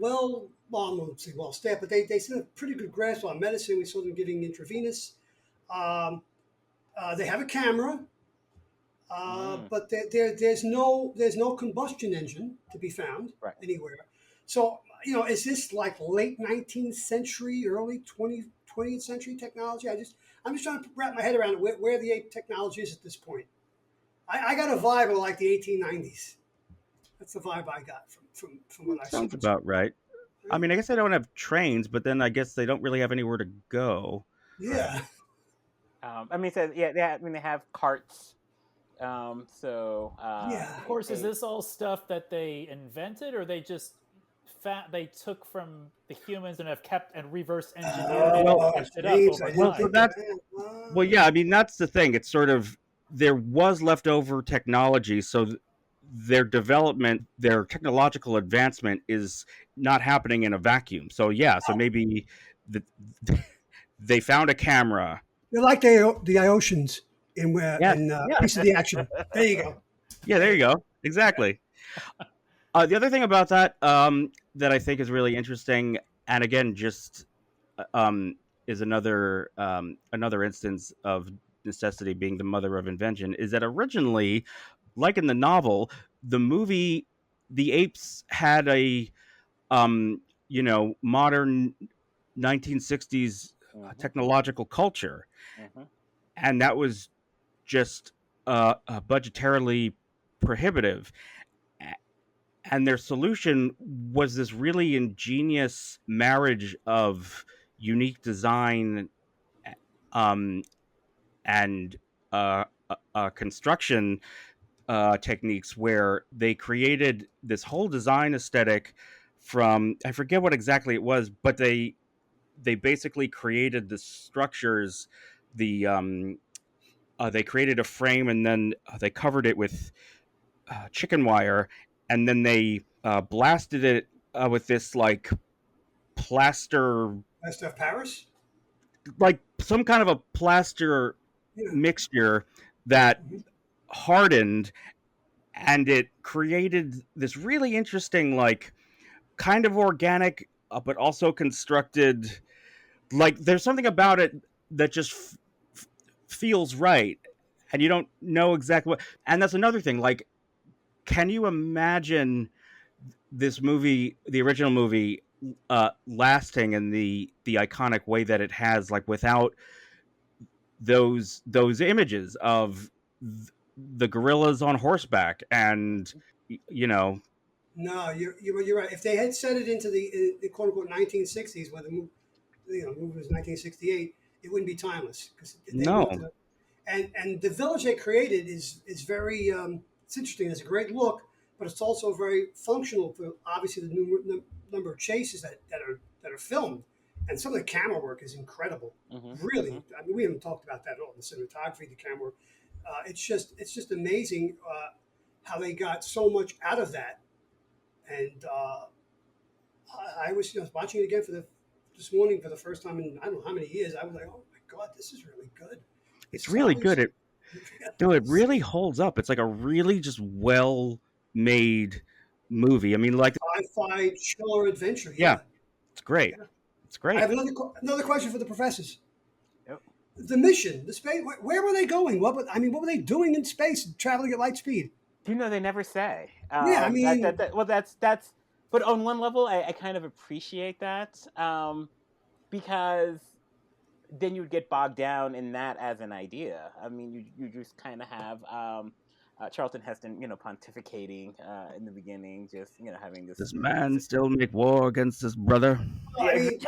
won't say well staff, but they seem to have a pretty good grasp on medicine. We saw them giving intravenous. They have a camera, but there's no combustion engine to be found anywhere. So, you know, is this like late 19th century, early 20th century technology? I'm just trying to wrap my head around where the ape technology is at this point. I got a vibe of like the 1890s. That's the vibe I got from what I saw. Sounds about right. I mean, I guess they don't have trains, but then I guess they don't really have anywhere to go. Yeah. I mean, they have carts. Of course, is this all stuff that they invented, or they just they took from the humans and have kept and reverse engineered it up over time? Well, yeah, I mean, that's the thing. It's sort of, there was leftover technology, so their development, their technological advancement is not happening in a vacuum. So yeah, so maybe they found a camera. They're like the Iosians in Piece of the Action. There you go. Yeah, there you go. Exactly. The other thing about that that I think is really interesting, and again, just is another instance of necessity being the mother of invention, is that originally, like in the novel, the movie, the apes had a modern 1960s technological culture, and that was just budgetarily prohibitive. And their solution was this really ingenious marriage of unique design and construction techniques, where they created this whole design aesthetic from, I forget what exactly it was, but they basically created the structures, they created a frame, and then they covered it with chicken wire, and then they blasted it with this like plaster, Plaster of Paris, like some kind of a plaster mixture that hardened, and it created this really interesting, like, kind of organic, but also constructed. Like, there's something about it that just feels right, and you don't know exactly what. And that's another thing. Like, can you imagine this movie, the original movie, lasting in the iconic way that it has, like, without those images of the gorillas on horseback and No, you're right. If they had set it into the quote unquote 1960s, where the movie was 1968, it wouldn't be timeless because and the village they created is very it's interesting. It's a great look, but it's also very functional for obviously the number of chases that are filmed, and some of the camera work is incredible. Really, I mean, we haven't talked about that at all. The cinematography, the camera work, it's just amazing how they got so much out of that. And I was watching it again this morning for the first time in I don't know how many years. I was like, oh my God, this is really good. It's really good. It really holds up. It's like a really just well-made movie. I mean, like sci-fi chiller adventure. Yeah, it's great. Yeah. It's great. I have another question for the professors. Yep. The mission, the space. Where were they going? What were they doing in space, traveling at light speed? They never say. Yeah, I mean, that's. But on one level, I kind of appreciate that because then you'd get bogged down in that as an idea. I mean, you just kind of have Charlton Heston, pontificating in the beginning, just having this man still make war against his brother. I mean,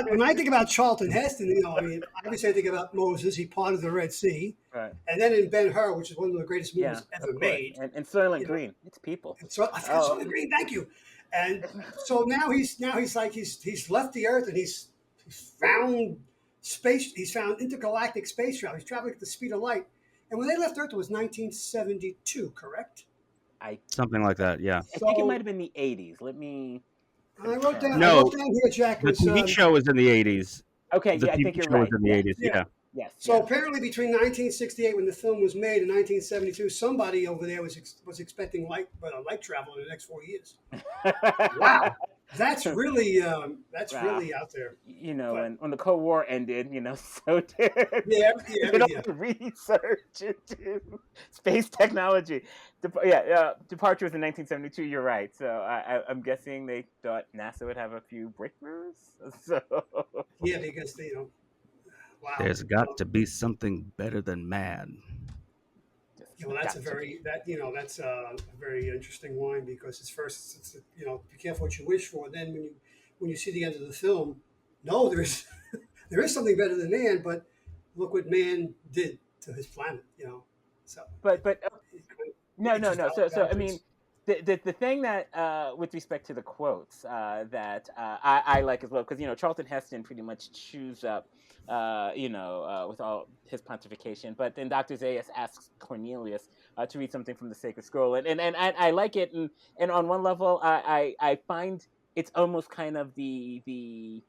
when I think about Charlton Heston, I mean, obviously I think about Moses. He parted the Red Sea, right? And then in Ben-Hur, which is one of the greatest movies ever made, and Soylent Green, it's people. Soylent Green, thank you. And so now he's left the Earth and he's found space. He's found intergalactic space travel. He's traveling at the speed of light. And when they left Earth, it was 1972, correct? Something like that, yeah. I think it might have been the 80s. I wrote down here, Jack. The TV show was in the 80s. Okay, I think you're right. Was in the 80s, yeah. Yes. So apparently, between 1968, when the film was made, and 1972, somebody over there was expecting light travel in the next 4 years. Wow, that's really really out there. And when the Cold War ended, so did research into space technology. Departure was in 1972. You're right. So I'm guessing they thought NASA would have a few breakthroughs. So yeah, because wow. There's got to be something better than man. Yeah, well, that's a very interesting line, because it's be careful what you wish for. And then when you see the end of the film, no, there is something better than man, but look what man did to his planet. So no. So I mean, the thing that with respect to the quotes that I like as well, because Charlton Heston pretty much chews up with all his pontification, but then Dr. Zaius asks Cornelius to read something from the Sacred Scroll, and I like it, and on one level I find it's almost kind of the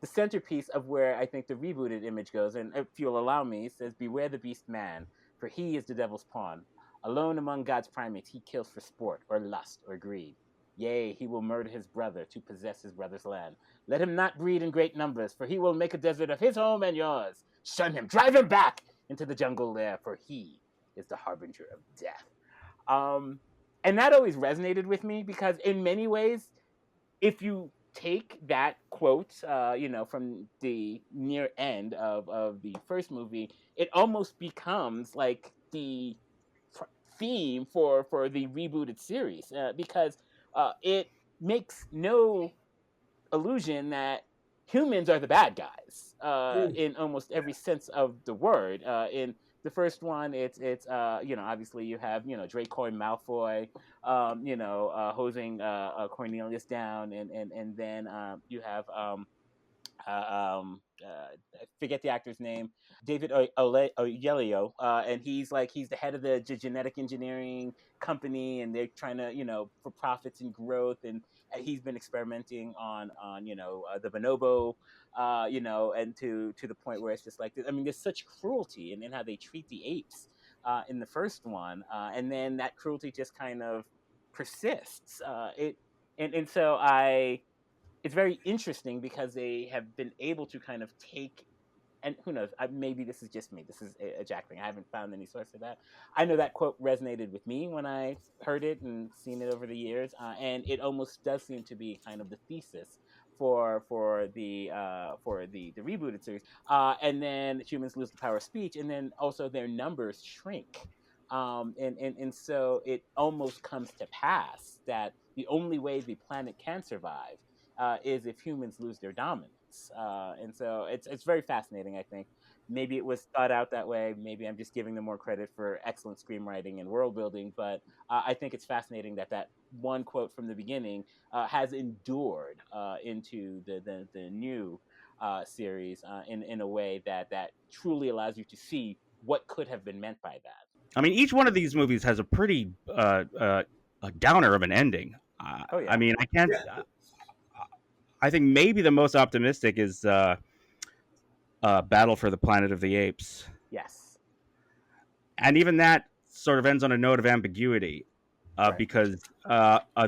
centerpiece of where I think the rebooted image goes, and if you'll allow me, it says, "Beware the beast man, for he is the devil's pawn. Alone among God's primates, he kills for sport or lust or greed. Yea, he will murder his brother to possess his brother's land. Let him not breed in great numbers, for he will make a desert of his home and yours. Shun him, drive him back into the jungle there, for he is the harbinger of death. And that always resonated with me because in many ways, if you take that quote, from the near end of the first movie, it almost becomes like the theme for the rebooted series because it makes no illusion that humans are the bad guys in almost every sense of the word. In the first one, it's obviously you have Draco Malfoy, hosing Cornelius down, and then you have I forget the actor's name, David Oyelowo, and he's the head of the genetic engineering company, and they're trying to for profits and growth, and he's been experimenting on the bonobo, and to the point where it's just like, I mean, there's such cruelty in how they treat the apes in the first one, and then that cruelty just kind of persists. It's very interesting because they have been able to kind of take, and who knows, maybe this is just me. This is a Jack thing. I haven't found any source of that. I know that quote resonated with me when I heard it and seen it over the years, and it almost does seem to be kind of the thesis for the rebooted series. And then humans lose the power of speech, and then also their numbers shrink. And so it almost comes to pass that the only way the planet can survive is if humans lose their dominance. And so it's very fascinating, I think. Maybe it was thought out that way. Maybe I'm just giving them more credit for excellent screenwriting and world building. But I think it's fascinating that one quote from the beginning has endured into the new series in a way that truly allows you to see what could have been meant by that. I mean, each one of these movies has a pretty a downer of an ending. Oh, yeah. I mean, I can't... I think maybe the most optimistic is Battle for the Planet of the Apes. Yes. And even that sort of ends on a note of ambiguity because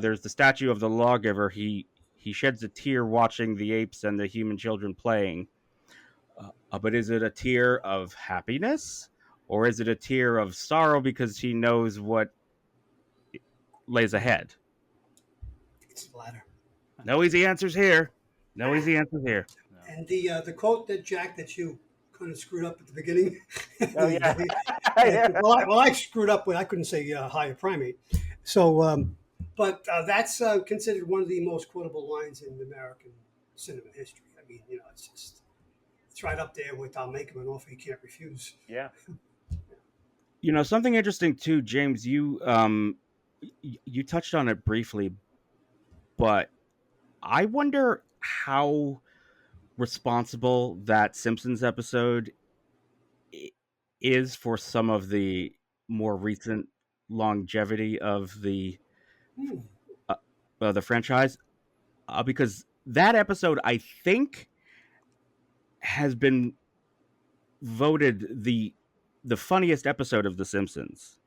there's the statue of the lawgiver. He sheds a tear watching the apes and the human children playing. But is it a tear of happiness? Or is it a tear of sorrow because he knows what lays ahead? It's the latter. No easy answers here. No easy answers here. And the quote that Jack that you kind of screwed up at the beginning. Oh yeah. Well, I screwed up when I couldn't say higher primate. So, but that's considered one of the most quotable lines in American cinema history. I mean, it's right up there with "I'll make him an offer he can't refuse." Yeah. Something interesting too, James. You touched on it briefly, but I wonder how responsible that Simpsons episode is for some of the more recent longevity of the franchise, because that episode, I think, has been voted the funniest episode of The Simpsons.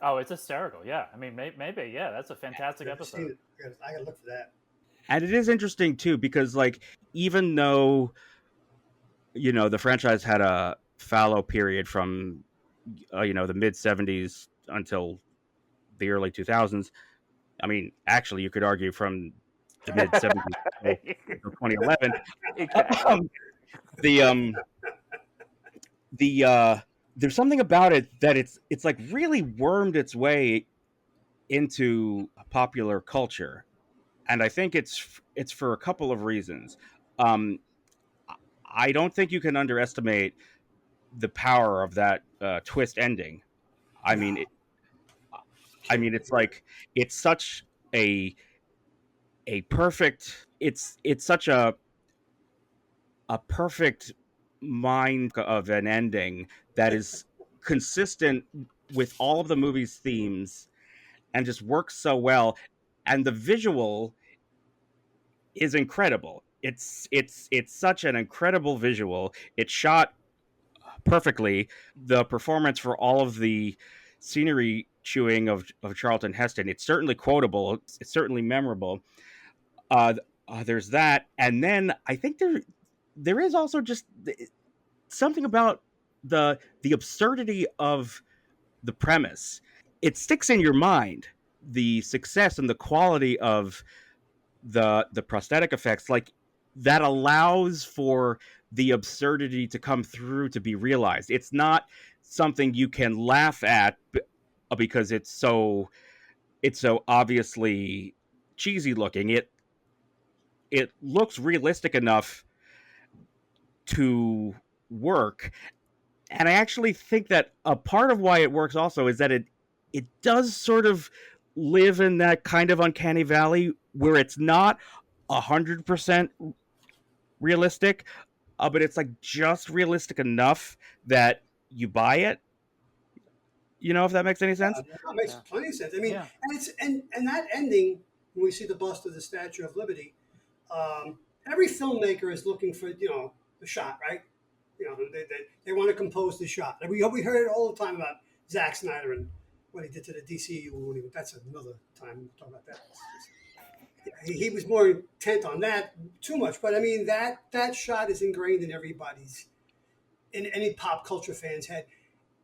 Oh, it's hysterical. Yeah. I mean, maybe. Yeah, that's a fantastic episode. I gotta look for that. And it is interesting, too, because, even though, the franchise had a fallow period from, the mid-'70s until the early 2000s, I mean, actually, you could argue from the mid-'70s until 2011. There's something about it that it's really wormed its way into popular culture, and I think it's for a couple of reasons. I don't think you can underestimate the power of that twist ending. I mean, it's such a perfect. It's such a perfect mind of an ending that is consistent with all of the movie's themes and just works so well, and the visual is incredible. It's such an incredible visual. It's shot perfectly. The performance for all of the scenery chewing of Charlton Heston. It's certainly quotable. It's certainly memorable. There's that, and then I think there is also just something about the absurdity of the premise. It sticks in your mind. The success and the quality of the prosthetic effects, like that, allows for the absurdity to come through, to be realized. It's not something you can laugh at because it's so obviously cheesy looking. It looks realistic enough to work. And I actually think that a part of why it works also is that it does sort of live in that kind of uncanny valley where it's not 100% realistic, but it's like just realistic enough that you buy it. You know, if that makes any sense? That makes plenty of sense. I mean, and that ending, when we see the bust of the Statue of Liberty, every filmmaker is looking for, the shot, right? They want to compose the shot. We heard it all the time about Zack Snyder and what he did to the DCU. That's another time we'll talk about that. He was more intent on that too much. But I mean, that shot is ingrained in in any pop culture fan's head.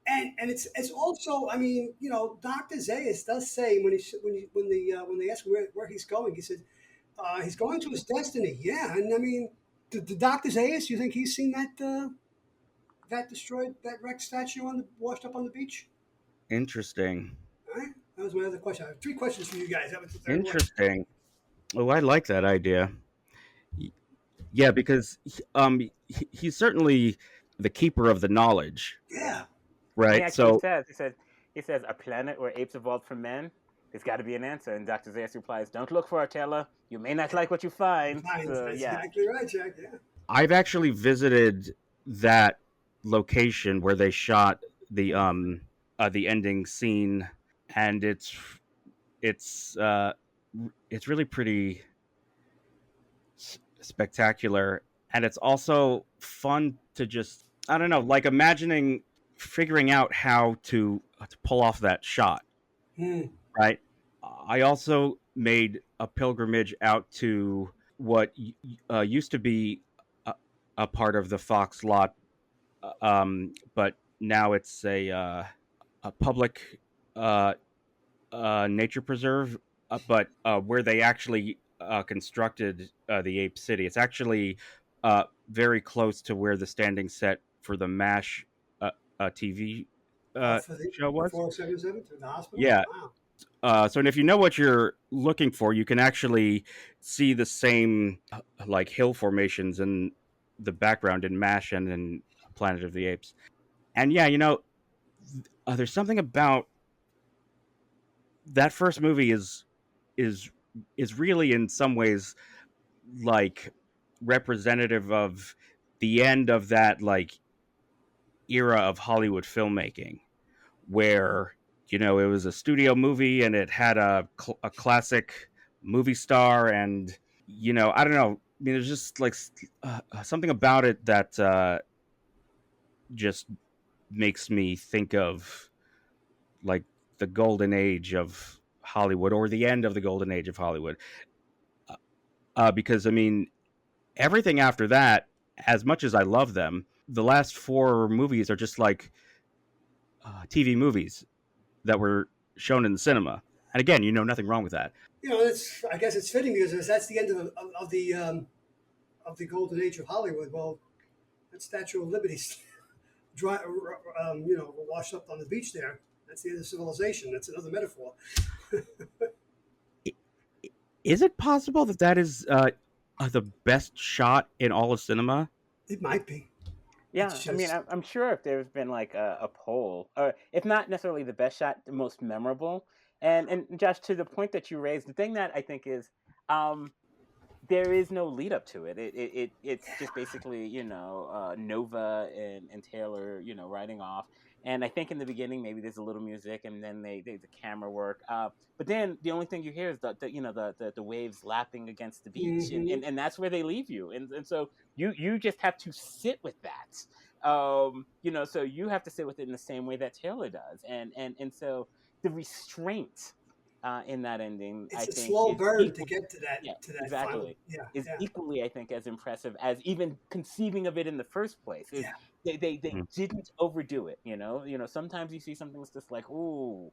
And it's also, I mean, Dr. Zaius does say when they ask where he's going, he said he's going to his destiny. Yeah, and I mean, the Dr. Zaius, you think he's seen that destroyed, that wrecked statue washed up on the beach? Interesting. All right, that was my other question. I have 3 questions for you guys. That was the third Interesting. One. Oh, I like that idea. Yeah, because he's certainly the keeper of the knowledge. Yeah. Right. He so he says a planet where apes evolved from men. There's got to be an answer. And Dr. Zaius replies, "Don't look for it, Taylor. You may not like what you find." So, that's exactly right, Jack. Yeah. I've actually visited that location where they shot the ending scene, and it's really pretty spectacular, and it's also fun to just, I don't know, like figuring out how to pull off that shot. Right. I also made a pilgrimage out to what used to be a part of the Fox lot, but now it's a public nature preserve, but where they actually constructed the Ape City. It's actually very close to where the standing set for the MASH TV show was. 477 to the hospital? Yeah. Wow. So if you know what you're looking for, you can actually see the same like hill formations in the background in MASH and in Planet of the Apes. And yeah, there's something about that first movie is really in some ways like representative of the end of that like era of Hollywood filmmaking, where it was a studio movie and it had a classic movie star, and I don't know. I mean, there's just like something about it that just makes me think of like the golden age of Hollywood, or the end of the golden age of Hollywood. Because I mean, everything after that, as much as I love them, the last 4 movies are just like TV movies that were shown in the cinema. And again, nothing wrong with that. I guess it's fitting because that's the end of the golden age of Hollywood. Well, that Statue of Liberty, washed up on the beach there. That's the end of civilization. That's another metaphor. Is it possible that is the best shot in all of cinema? It might be. Yeah, I mean, I'm sure if there's been like a poll, or if not necessarily the best shot, the most memorable. And Josh, to the point that you raised, the thing that I think is, there is no lead up to it. It's just basically Nova and Taylor riding off. And I think in the beginning maybe there's a little music, and then the camera work. But then the only thing you hear is the waves lapping against the beach, and that's where they leave you. And so you just have to sit with that So you have to sit with it in the same way that Taylor does, and so the restraint in that ending, It's I a think, slow is burn to get to that final. exactly, Yeah, is yeah, equally, I think, as impressive as even conceiving of it in the first place. Is yeah. they didn't overdo it. Sometimes you see something that's just like, ooh,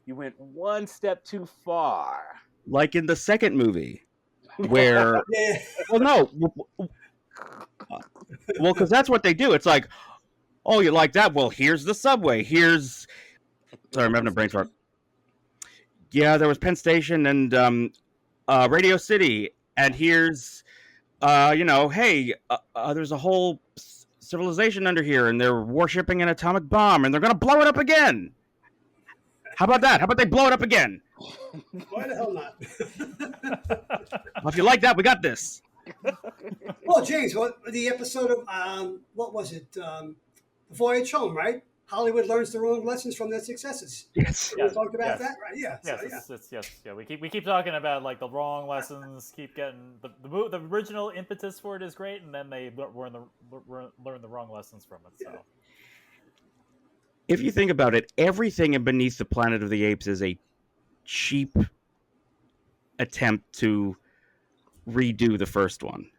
you went one step too far. Like in the second movie, where Yeah. well, no, well, because that's what they do. It's like, oh, you like that? Well, here's the subway. Sorry, I'm having a brain fart. Yeah, there was Penn Station and Radio City, and here's hey, there's a whole civilization under here, and they're worshipping an atomic bomb, and they're gonna blow it up again. How about that? How about they blow it up again? Why the hell not? Well, if you like that, we got this. Well, James, the episode of what was it? The Voyage Home, right? Hollywood learns the wrong lessons from their successes. Yes. We talked about that, right? Yeah. Yes. We keep talking about like the wrong lessons. Keep getting the original impetus for it is great, and then they learn the wrong lessons from it. So, if you think about it, everything in Beneath the Planet of the Apes is a cheap attempt to redo the first one.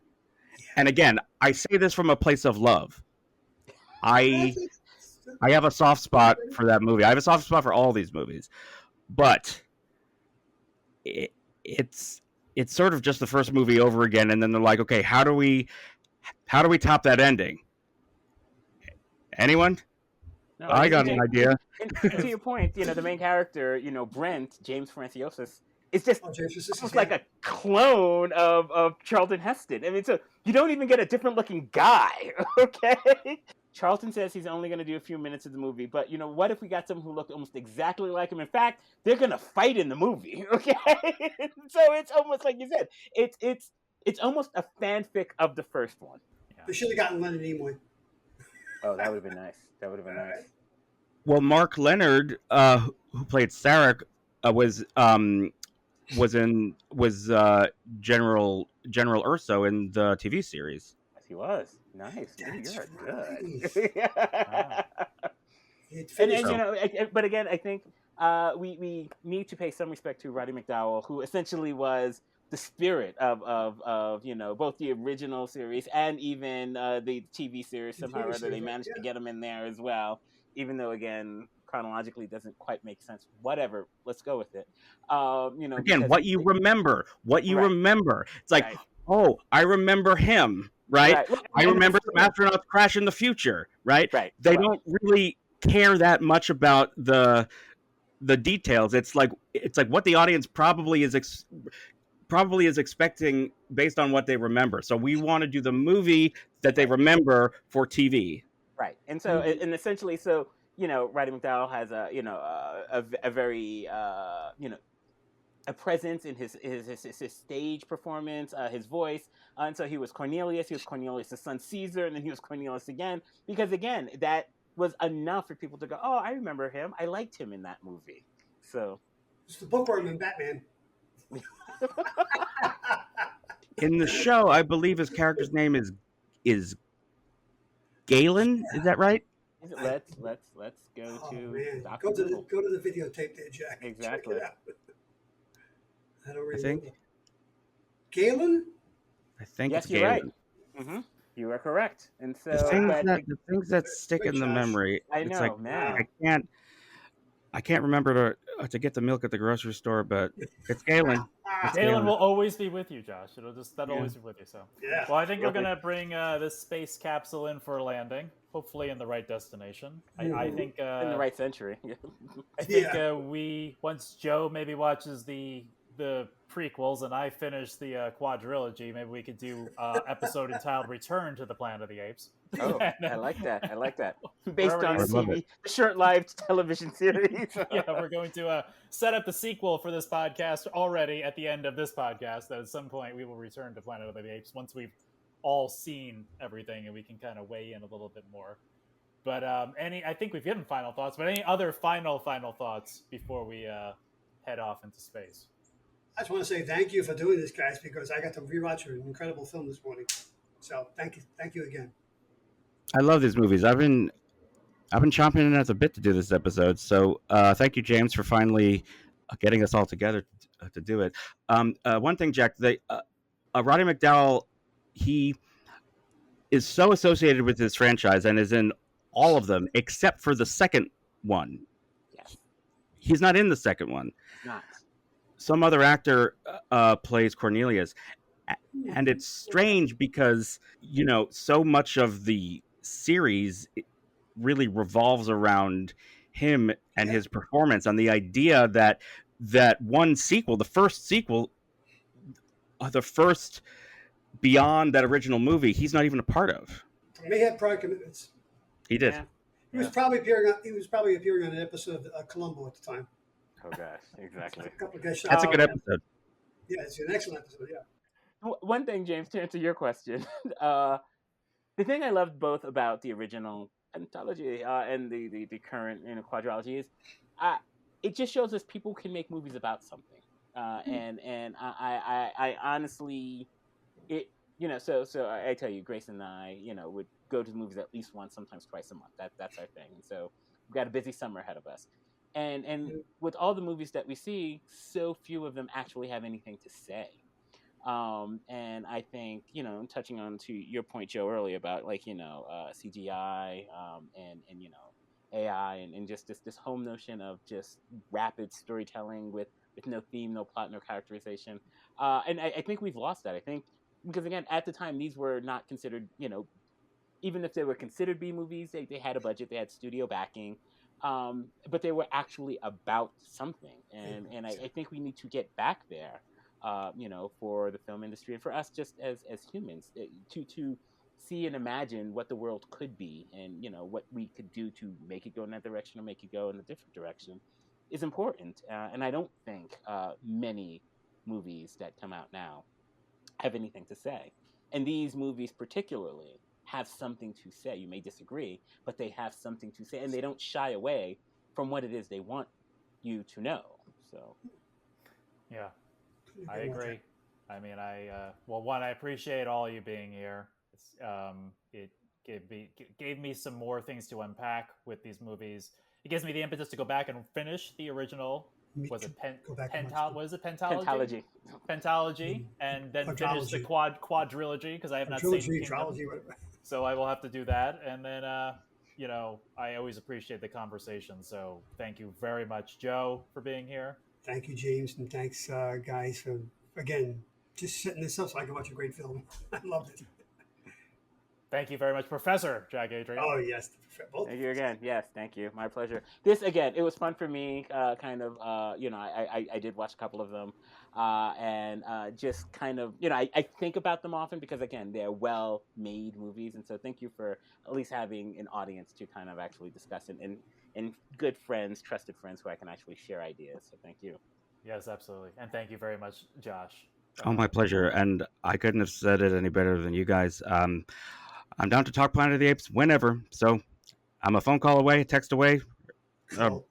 And again, I say this from a place of love. I have a soft spot for that movie. I have a soft spot for all these movies, but it's sort of just the first movie over again, and then they're like, okay, how do we top that ending? Anyone? No, I got an idea. And to your point, the main character, Brent, James Franciosus, is just almost like a clone of Charlton Heston. I mean, so you don't even get a different looking guy, okay? Charlton says he's only going to do a few minutes of the movie, but what if we got someone who looked almost exactly like him? In fact, they're going to fight in the movie, okay? So it's almost like you said, it's almost a fanfic of the first one. They should have gotten Leonard Nimoy. Oh, that would have been nice. That would have been nice. Well, Mark Leonard, who played Sarek, was General Urso in the TV series. Yes, he was. Nice. You're good. Wow. But again, I think we need to pay some respect to Roddy McDowall, who essentially was the spirit of both the original series and even the TV series. Somehow or other, they managed to get him in there as well, even though, again, chronologically doesn't quite make sense. Whatever, let's go with it. Again, what you remember. It's like, oh, I remember him, right? I remember some astronauts crash in the future, right? They don't really care that much about the details. It's like what the audience probably is expecting based on what they remember. So we want to do the movie that they remember for TV. Right. And so, and essentially, so, Roddy McDowall has a very, a presence in his stage performance, his voice. And so he was Cornelius. He was Cornelius' son Caesar, and then he was Cornelius again. Because, again, that was enough for people to go, oh, I remember him. I liked him in that movie. So it's the bookworm in Batman. In the show, I believe his character's name is Galen. Is that right? Let's go to Dr. Go to the videotape there, Jack. Exactly. I don't remember. Galen? I think yes, it's you're Galen. right. Mm-hmm. You are correct. And so the things that stick in the memory. I know, like, man. I can't remember to get the milk at the grocery store, but it's Galen. Galen will always be with you, Josh. That'll always be with you. So, well, I think we're gonna bring this space capsule in for a landing. Hopefully, in the right destination. I think in the right century. I think once Joe maybe watches the prequels and I finish the quadrilogy, maybe we could do episode entitled "Return to the Planet of the Apes." Oh, I like that. Based on the short-lived television series. Yeah, we're going to set up the sequel for this podcast already at the end of this podcast. That at some point we will return to Planet of the Apes once we've all seen everything and we can kind of weigh in a little bit more. But I think we've given final thoughts. But any other final thoughts before we head off into space? I just want to say thank you for doing this, guys, because I got to rewatch an incredible film this morning. So thank you again. I love these movies. I've been chomping at the bit to do this episode. So thank you, James, for finally getting us all together to do it. One thing, Jack, Roddy McDowall, he is so associated with this franchise and is in all of them except for the second one. Yes. He's not in the second one. Not. Some other actor plays Cornelius. And it's strange because, so much of the series really revolves around him and his performance, and the idea that one sequel, the first beyond that original movie, he's not even a part of. He may have prior commitments. He did. Yeah. He was probably appearing on an episode of Columbo at the time. Oh gosh, exactly. That's a good episode. Yeah, it's an excellent episode. Yeah. One thing, James, to answer your question, the thing I loved both about the original anthology and the current quadrilogy is it just shows us people can make movies about something, and I honestly, it so I tell you, Grace and I would go to the movies at least once, sometimes twice a month. That's our thing, and so we've got a busy summer ahead of us. And with all the movies that we see, so few of them actually have anything to say. And I think, touching on to your point, Joe, earlier about CGI and AI and just this whole notion of just rapid storytelling with no theme, no plot, no characterization. And I think we've lost that. I think because, again, at the time, these were not considered, even if they were considered B movies, they had a budget, they had studio backing. But they were actually about something. And I think we need to get back there. For the film industry and for us just as humans to see and imagine what the world could be and what we could do to make it go in that direction or make it go in a different direction is important. And I don't think many movies that come out now have anything to say. And these movies particularly have something to say. You may disagree, but they have something to say, and they don't shy away from what it is they want you to know. So, yeah. I agree. I mean, one, I appreciate all you being here. It gave me some more things to unpack with these movies. It gives me the impetus to go back and finish the original. Was it Pentalogy? Pentalogy, and then finish the quadrilogy because I have not seen Kingdom. So I will have to do that, and then I always appreciate the conversation. So thank you very much, Joe, for being here. Thank you, James, and thanks, guys, for, again, just setting this up so I can watch a great film. I loved it. Thank you very much, Professor Jack Adrien. Oh, yes. Thank you again. Yes, thank you. My pleasure. This, again, it was fun for me, I did watch a couple of them, and just kind of, I think about them often because, again, they're well-made movies, and so thank you for at least having an audience to kind of actually discuss it, and good friends, trusted friends who I can actually share ideas. So thank you. Yes, absolutely. And thank you very much, Josh. Oh, my pleasure. And I couldn't have said it any better than you guys. I'm down to talk Planet of the Apes whenever. So I'm a phone call away, a text away, a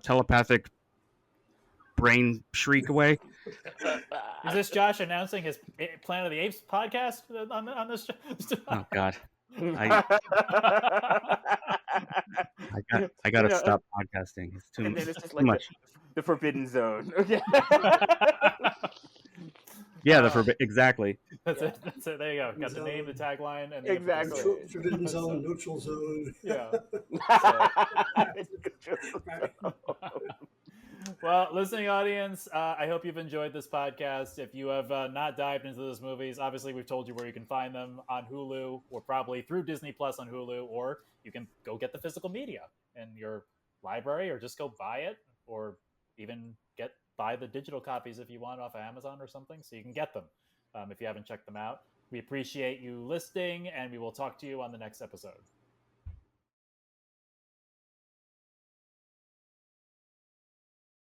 telepathic brain shriek away. Is this Josh announcing his Planet of the Apes podcast on this show? Oh, God. I got to stop podcasting. It's too, and then it's just too like much. The forbidden zone. Okay. Yeah, exactly. That's it. There you go. Got the name, the tagline, and exactly. Forbidden zone, neutral zone. Yeah. Well, listening audience, I hope you've enjoyed this podcast. If you have not dived into those movies, obviously we've told you where you can find them on Hulu, or probably through Disney Plus on Hulu, or you can go get the physical media in your library, or just go buy it, or even buy the digital copies if you want off of Amazon or something, so you can get them if you haven't checked them out. We appreciate you listening, and we will talk to you on the next episode.